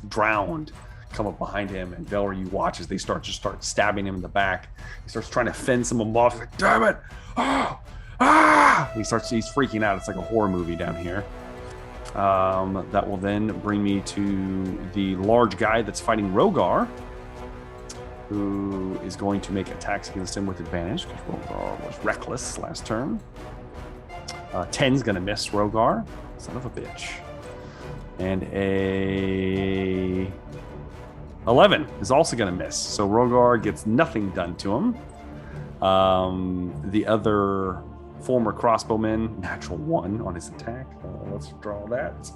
drowned come up behind him, and Velry, you watch as they start stabbing him in the back. He starts trying to fend some of them off. He's like, damn it! He's freaking out. It's like a horror movie down here. That will then bring me to the large guy that's fighting Rogar, who is going to make attacks against him with advantage because Rogar was reckless last turn. 10's going to miss Rogar. Son of a bitch. And a 11 is also going to miss. So Rogar gets nothing done to him. The other former crossbowman, natural 1 on his attack. Let's draw that.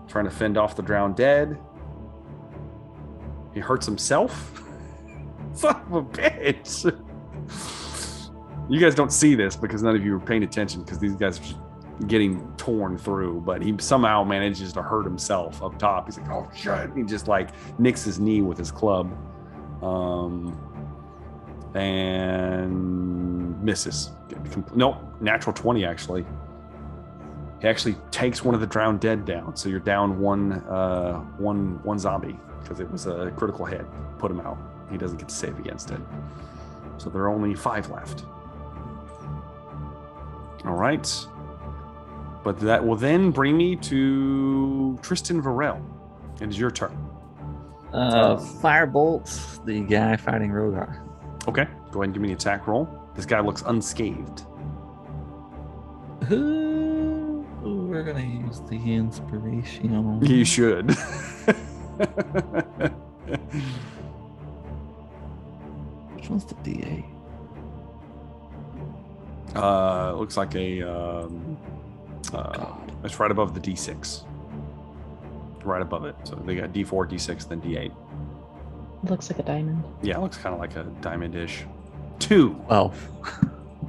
Trying to fend off the drowned dead. He hurts himself. Son of a bitch. You guys don't see this because none of you are paying attention because these guys are just getting torn through, but he somehow manages to hurt himself up top. He's like, oh shit. He just like nicks his knee with his club. And misses. Nope, natural 20 actually. He actually takes one of the drowned dead down. So you're down one zombie because it was a critical hit. Put him out. He doesn't get to save against it. So there are only 5 left. All right. But that will then bring me to Tristan Varel. It is your turn. Firebolts the guy fighting Rogar. Okay. Go ahead and give me an attack roll. This guy looks unscathed. We're going to use the inspiration. You should. Which one's the D8? Looks like it's right above the D6. Right above it. So they got D4, D6, then D8. Looks like a diamond. Yeah, it looks kind of like a diamond-ish. 2. Oh.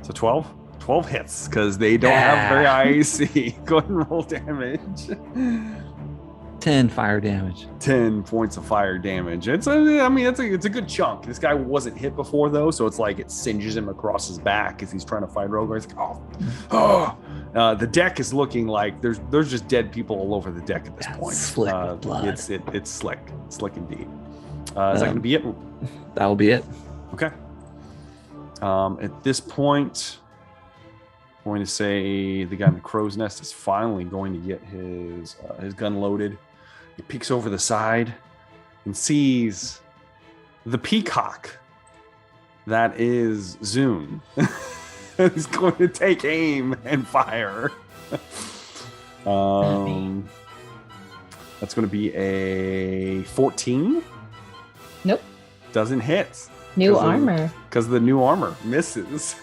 So 12? 12 hits, because they don't have very high AC. Go ahead and roll damage. 10 fire damage. 10 points of fire damage. It's a good chunk. This guy wasn't hit before though, so it's like it singes him across his back as he's trying to fight Rogar. It's like, the deck is looking like there's just dead people all over the deck at this point. Slick with blood. It's slick indeed. Is that going to be it? That will be it. Okay. At this point, I'm going to say the guy in the crow's nest is finally going to get his gun loaded. He peeks over the side and sees the peacock that is Zune. He's going to take aim and fire. That's going to be a 14. Nope. Doesn't hit. New armor. Because the new armor misses.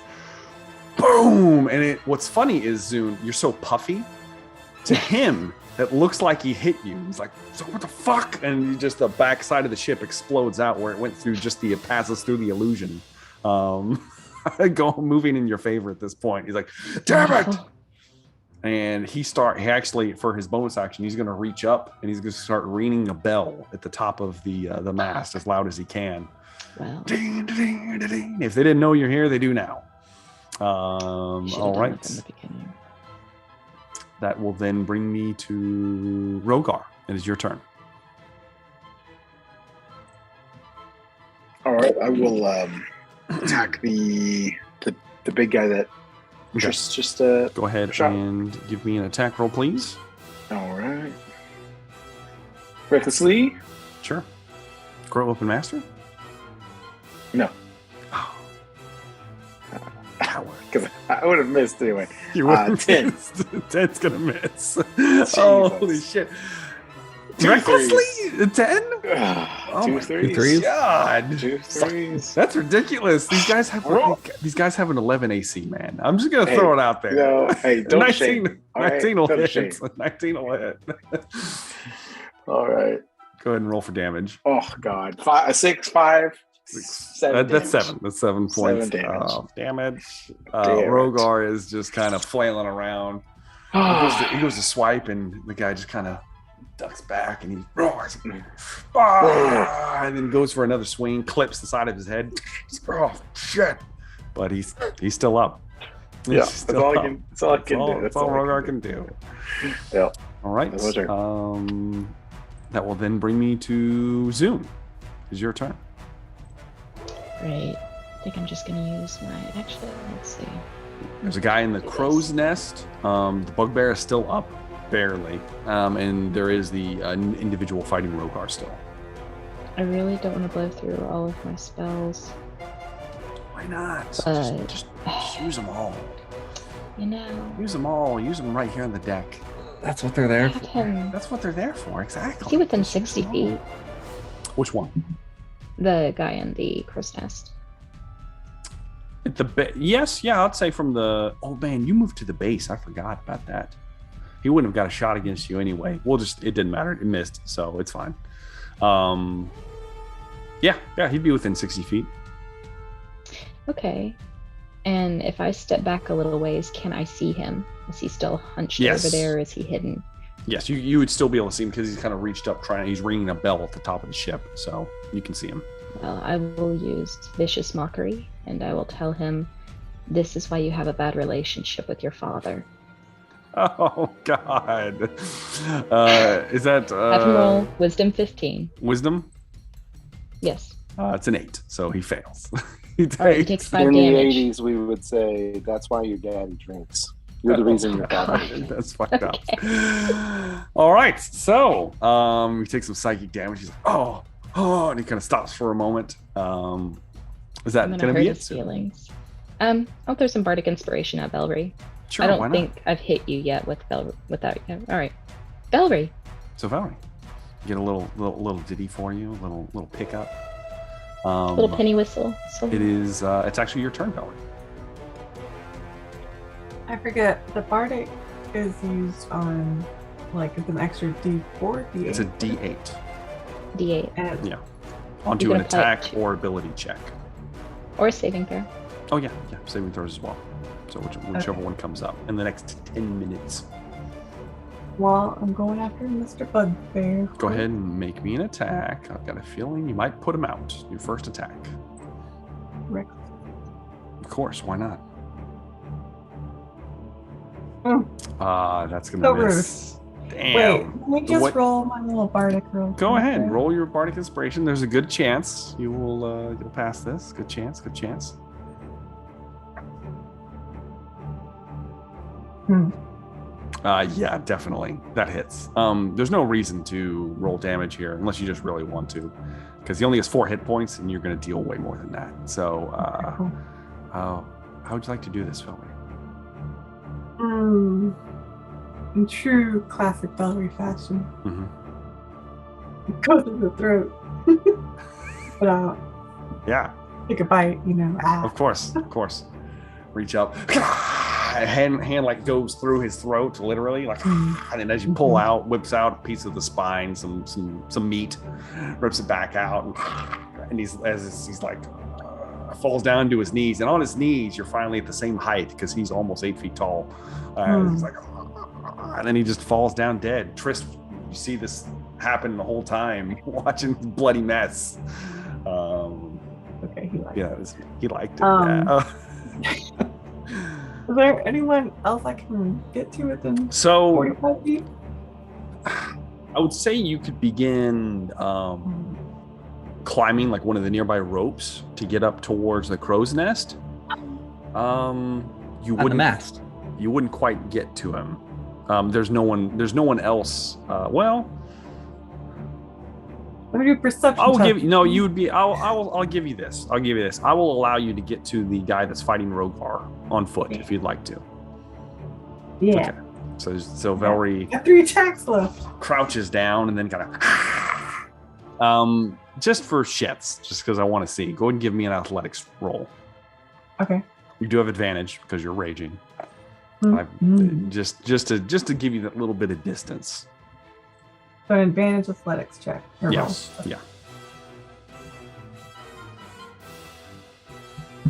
Boom! And what's funny is, Zune, you're so puffy. To him, it looks like he hit you. He's like, so what the fuck? And the backside of the ship explodes out where it went through passes through the illusion. Moving in your favor at this point. He's like, damn it! And he actually, for his bonus action, he's going to reach up and he's going to start ringing a bell at the top of the mast as loud as he can. Wow. Ding, ding, ding, ding. If they didn't know you're here, they do now. All right. That will then bring me to Rogar. It is your turn. All right, I will attack the big guy that just go ahead shot. And give me an attack roll, please. All right. Recklessly? Sure. Grow Open Master? No. Oh. Because I would have missed anyway. You would have 10. missed. 10's going to miss. Jesus. Holy shit. Recklessly? 10? Oh 2 my threes. God. 2 threes. That's ridiculous. These guys have an 11 AC, man. I'm just going to throw it out there. No, hey, don't 19, shame. 19 will Don't hit. shame. 19 will hit. All right. Go ahead and roll for damage. Oh, God. 6, 5, 7. That's 7. That's 7 points. 7 damage. Damage. Damn it. Rogar is just kind of flailing around. He goes to swipe, and the guy just kind of ducks back, and he roars. And then goes for another swing, clips the side of his head. Oh, shit. But he's still up. Yeah, that's all I can do. That's all Rogar can do. Yeah. All right. That will then bring me to Zune. It's your turn. Right. I think I'm just going to use my... Actually, let's see. There's a guy in the crow's nest. The bugbear is still up, barely. And there is the individual fighting Rogar still. I really don't want to blow through all of my spells. Why not? But... Just use them all. You know... Use them all. Use them right here on the deck. That's what they're there for. That's what they're there for, exactly. Is he within 60 feet? Which one? The guy in the crow's nest. Yes, yeah, I'd say from the. Oh man, you moved to the base. I forgot about that. He wouldn't have got a shot against you anyway. It didn't matter. It missed, so it's fine. Yeah, he'd be within 60 feet. Okay. And if I step back a little ways, can I see him? Is he still hunched Yes. over there, or is he hidden? Yes, you would still be able to see him because he's kind of reached up, he's ringing a bell at the top of the ship, so you can see him. Well, I will use vicious mockery, and I will tell him, this is why you have a bad relationship with your father. Oh, God. Is that... Have him roll Wisdom 15. Wisdom? Yes. It's an 8, so he fails. All right, he takes 5 In damage. the 80s, we would say that's why your daddy drinks. You're the reason your father drinks. That's fucked up. All right, so he takes some psychic damage. He's like, oh, and he kind of stops for a moment. Is that I'm going gonna to hurt be his it? feelings. I'll throw some bardic inspiration at Velry. Sure, I why don't not? think I've hit you yet without you. All right, Velry. So Valerie, get a little ditty for you, a little pickup. Little penny whistle. So It is. It's actually your turn, Valerie. I forget. The bardic is used on, like, it's an extra D4, D8. It's a D8 D8 And Yeah. onto You an can apply it attack to- or ability check. or a saving throw. Oh yeah, saving throws as well. So whichever one comes up in the next 10 minutes. well, I'm going after Mr. Bugbear. Go ahead and make me an attack. I've got a feeling you might put him out. Your first attack. Rick. Of course, why not? That's gonna So miss. Damn. Wait, let me just What- roll my little bardic roll. Go ahead, roll your bardic inspiration. There's a good chance you'll pass this. Good chance. Yeah, definitely. That hits. There's no reason to roll damage here unless you just really want to, because he only has 4 hit points and you're going to deal way more than that. So, Cool. how would you like to do this, Phil? In true classic Velry fashion, Mm-hmm. go to the throat. But Yeah, take a bite, of course. Reach up. Hand like goes through his throat, literally, like, and then as you pull out, whips out a piece of the spine, some meat, rips it back out, and he's like falls down to his knees, and on his knees, you're finally at the same height because he's almost 8 feet tall. He's like, and then he just falls down dead. Trist, you see this happen the whole time, watching the bloody mess. okay, he liked it. He liked it. Yeah. Is there anyone else I can get to within So 45 feet? I would say you could begin climbing like one of the nearby ropes to get up towards the crow's nest. You On the wouldn't mast. You wouldn't quite get to him. There's no one else. Well, Let me do perception. I'll check. give you. No, you would be. I'll give you this. I will allow you to get to the guy that's fighting Rogar on foot if you'd like to. Yeah. Okay. So Valerie I have 3 attacks left. crouches down and then kind of just for shits, just because I want to see. Go ahead and give me an athletics roll. Okay. You do have advantage because you're raging. Mhm. Just to give you that little bit of distance. So an advantage athletics check. or roll. Yes. Yeah.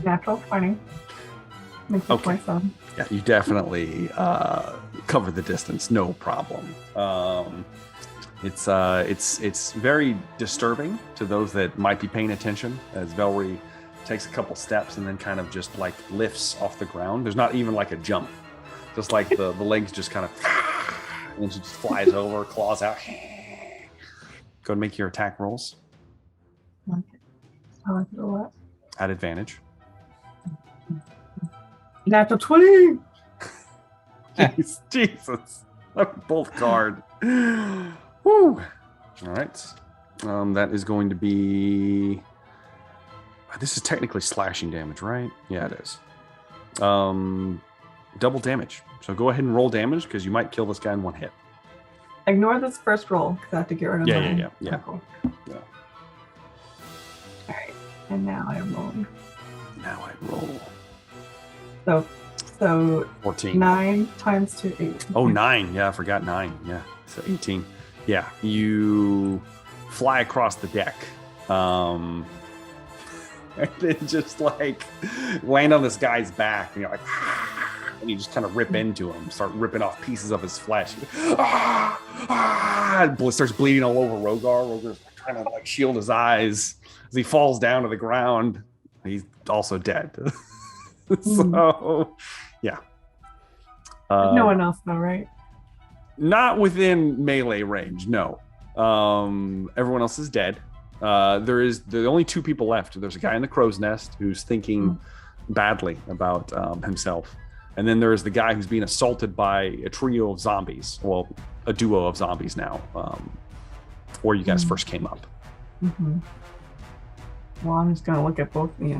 Natural 20. Makes it Okay. 27. Yeah, you definitely cover the distance, no problem. It's very disturbing to those that might be paying attention as Valerie takes a couple steps and then kind of just like lifts off the ground. There's not even like a jump, just like the legs just kind of, and then she just flies over, claws out. Go ahead and make your attack rolls Okay. I like it a lot. at advantage. Natural 20. Jesus. Both card. Woo. All right. That is going to be. This is technically slashing damage, right? Yeah, it is. Double damage. So go ahead and roll damage because you might kill this guy in one hit. Ignore this first roll because I have to get rid of Yeah, mine. yeah. Cool. Yeah. Alright. And now I roll. Now I roll. So 14. 9 times 2, 8. Oh, 9. Yeah, I forgot 9. Yeah, so 18. Yeah, you fly across the deck. And then just like land on this guy's back, and you're like, and you just kind of rip into him, start ripping off pieces of his flesh. It starts bleeding all over Rogar. Rogar's trying to like shield his eyes as he falls down to the ground. He's also dead. So, yeah. No one else, though, right? Not within melee range, no. Everyone else is dead. There are only 2 people left. There's a guy in the crow's nest who's thinking badly about himself. And then there's the guy who's being assaulted by a trio of zombies. Well, a duo of zombies now. Where you guys first came up. Mm-hmm. Well, I'm just going to look at both, give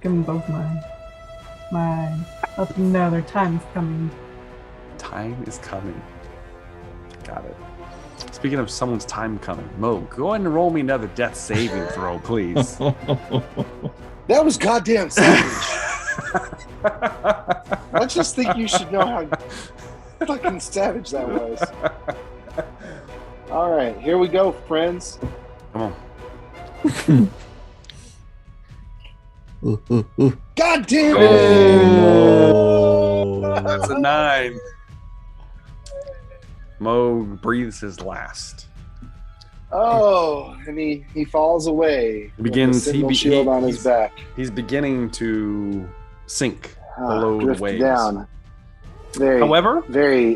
them both my let them know their time is coming. Time is coming. Got it. Speaking of someone's time coming, Mo, go ahead and roll me another death saving throw, please. That was goddamn savage. I just think you should know how fucking savage that was. All right, here we go, friends. Come on. God damn it! Oh, no. That's a 9. Mo breathes his last. Oh, and he falls away. He begins. With the shield on his back. He's beginning to sink below the drift waves. Down. Very, However, very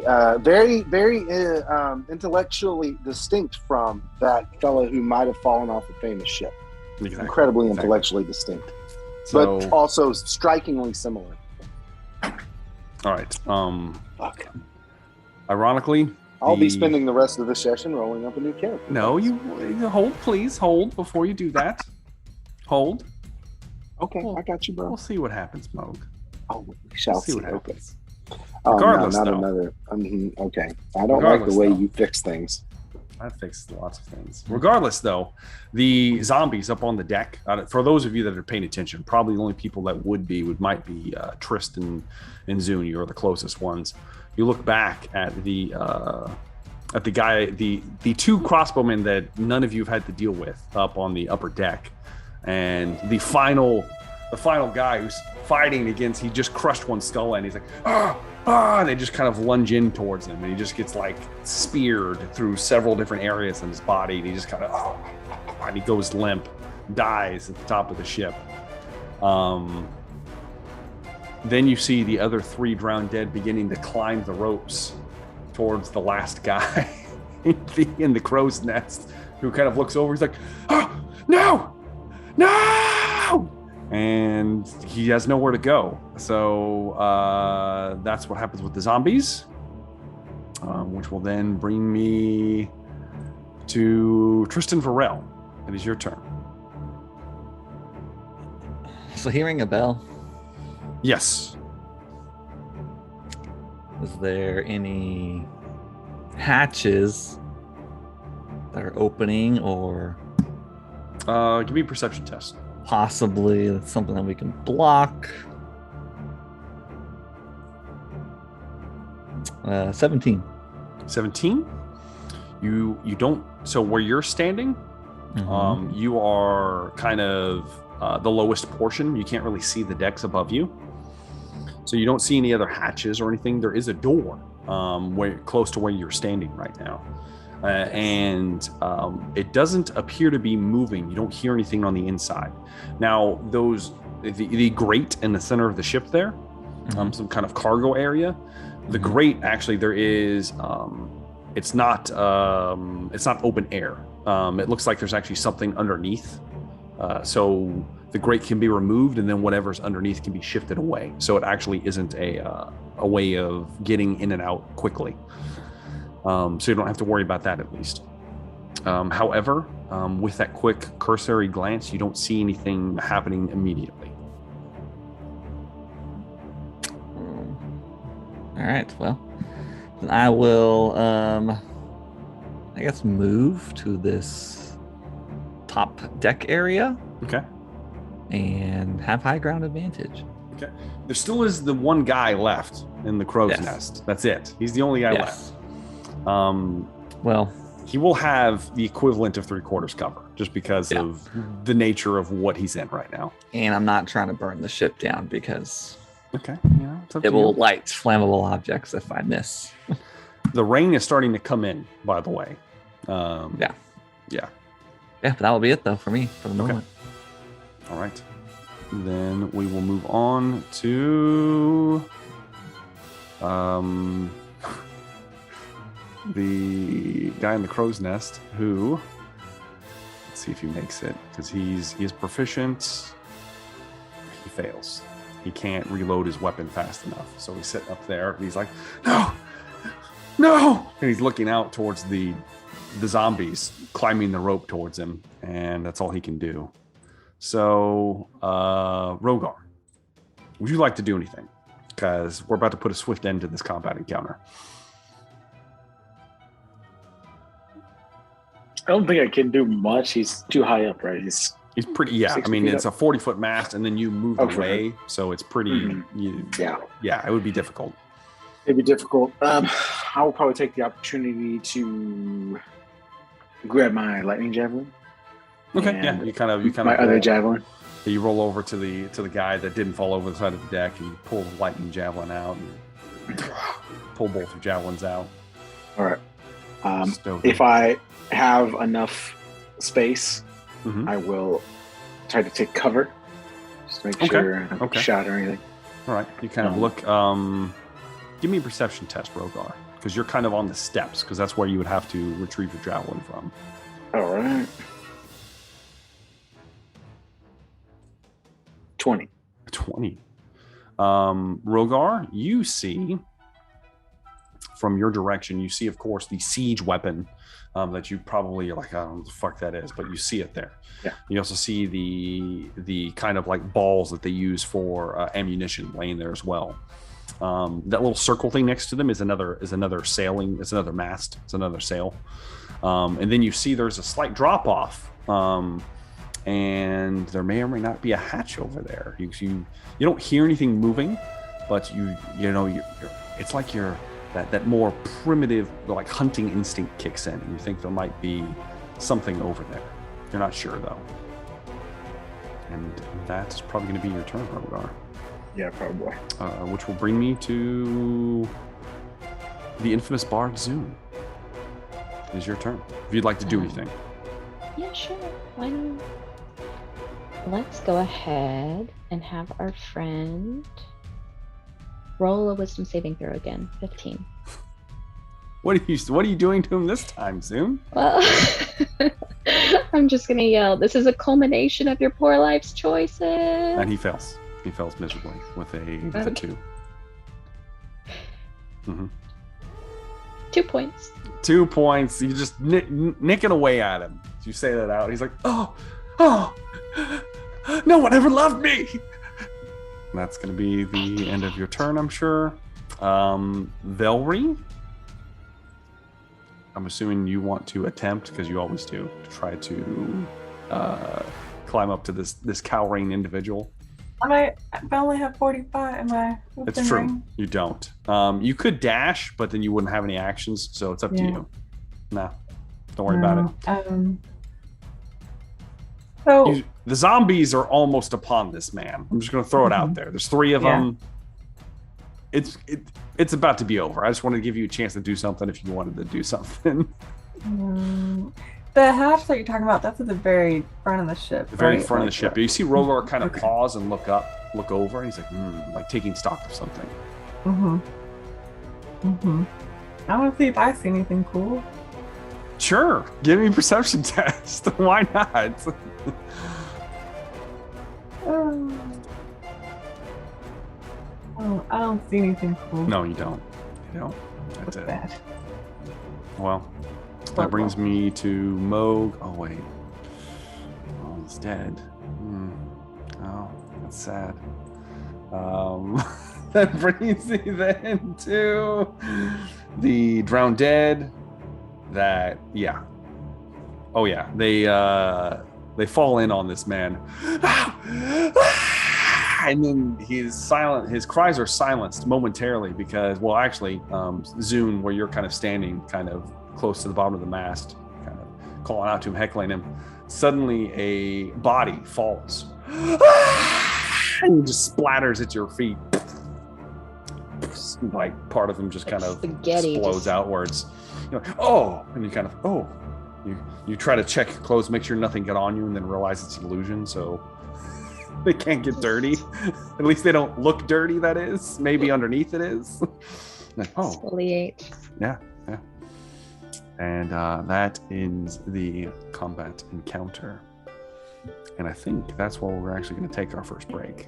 intellectually distinct from that fellow who might have fallen off a famous ship. exactly, Incredibly intellectually distinct, So, but also strikingly similar. all right. Fuck. Ironically, I'll be spending the rest of the session rolling up a new character. No, you hold, please hold before you do that. Hold. Okay, I got you, bro. We'll see what happens, Moog. Oh, we shall see. what Okay. happens. Oh, Regardless, no, not though. another. Okay, I don't like the way you fix things. That fixes lots of things. Regardless, though, the zombies up on the deck, for those of you that are paying attention, probably the only people that might be Tristan and Zuni are the closest ones. You look back at the guy, the 2 crossbowmen that none of you have had to deal with up on the upper deck, and the final guy who's fighting against, he just crushed one skull and he's like, and they just kind of lunge in towards him, and he just gets like speared through several different areas in his body, and he just kind of and he goes limp, dies at the top of the ship. Then you see the other 3 drowned dead beginning to climb the ropes towards the last guy in the crow's nest, who kind of looks over. He's like, no! And he has nowhere to go. So that's what happens with the zombies, which will then bring me to Tristan Varel. It is your turn. So hearing a bell, Yes. is there any hatches that are opening, or Give me a perception test. possibly something that we can block? 17. 17. You don't. So where you're standing, you are kind of the lowest portion. You can't really see the decks above you, so you don't see any other hatches or anything. There is a door close to where you're standing right now, and it doesn't appear to be moving. You don't hear anything on the inside. Now, the grate in the center of the ship there, some kind of cargo area. The grate, actually, there is. It's not open air. It looks like there's actually something underneath. So the grate can be removed, and then whatever's underneath can be shifted away. So it actually isn't a way of getting in and out quickly. So you don't have to worry about that, at least. However, with that quick cursory glance, you don't see anything happening immediately. All right, well, then I will, I guess, move to this top deck area Okay. and have high ground advantage. Okay. There still is the one guy left in the crow's nest. That's it. He's the only guy left. Well, he will have the equivalent of 3/4 cover just because of the nature of what he's in right now. And I'm not trying to burn the ship down because it will light flammable objects if I miss. The rain is starting to come in, by the way. Yeah, but that will be it though for me for the moment. All right. Then we will move on to the guy in the crow's nest who, let's see if he makes it, because he is proficient. He fails. He can't reload his weapon fast enough. So he's sitting up there and he's like, no! And he's looking out towards the zombies climbing the rope towards him, and that's all he can do. So, Rogar, would you like to do anything? Because we're about to put a swift end to this combat encounter. I don't think I can do much. He's too high up, right? He's pretty, I mean, it's a 40-foot mast, and then you move away, so it's pretty, it would be difficult. It'd be difficult. I will probably take the opportunity to grab my lightning javelin. Okay, you kind of my other javelin. You roll over to the guy that didn't fall over the side of the deck, and you pull the lightning javelin out, and pull both your javelins out. All right. If I have enough space, I will try to take cover, just to make sure I don't get shot or anything. All right. You kind of look. Give me a perception test, Rogar, because you're kind of on the steps, because that's where you would have to retrieve your javelin from. All right. 20. Rogar, you see from your direction, you see, of course, the siege weapon that you probably are like, I don't know what the fuck that is, but you see it there. Yeah. You also see the kind of like balls that they use for ammunition laying there as well. That little circle thing next to them is another sailing. It's another mast. It's another sail. And then you see there's a slight drop off. And there may or may not be a hatch over there. You don't hear anything moving, but it's like that more primitive like hunting instinct kicks in, and you think there might be something over there. You're not sure though. And that's probably going to be your turn, Rogar. Yeah, probably. Which will bring me to the infamous Bard Zune. It is your turn. If you'd like to do anything. Yeah, sure. Why not? Let's go ahead and have our friend roll a wisdom saving throw again. 15. What are you doing to him this time, Zoom? Well, I'm just gonna yell, this is a culmination of your poor life's choices. And he fails. He fails miserably with a 2. 2 points. 2 points. You just nicking away at him. You say that out. He's like, oh, no one ever loved me. And that's going to be the end of your turn, I'm sure. Velry, I'm assuming you want to attempt, because you always do, to try to climb up to this cowering individual. I only have 45. Am I? It's true. Ring? You don't. You could dash, but then you wouldn't have any actions, so it's up to you. Nah, don't worry about it. The zombies are almost upon this man. I'm just going to throw it out there. There's 3 of them. It's about to be over. I just wanted to give you a chance to do something if you wanted to do something. The hatch that you're talking about, that's at the very front of the ship. The very front of the ship. You see Rogar kind of pause and look over, and he's like, like taking stock of something. I want to see if I see anything cool. Sure. Give me a perception test. Why not? I don't see anything cool. No, you don't. That's it. Bad. Well, that brings me to Moog. Oh, wait. Oh, he's dead. Oh, that's sad. That brings me then to the Drowned Dead. Oh yeah, they fall in on this man. and then he's silent. His cries are silenced momentarily because, well, actually, Zune, where you're kind of standing, kind of close to the bottom of the mast, kind of calling out to him, heckling him. Suddenly, a body falls and just splatters at your feet. Like part of him just kind of explodes outwards. You're like, oh, and you kind of, oh. You try to check your clothes, make sure nothing got on you, and then realize it's an illusion, so they can't get dirty. At least they don't look dirty, that is. Maybe underneath it is. Like, oh. Exfoliate. Yeah. And that ends the combat encounter. And I think that's where we're actually going to take our first break.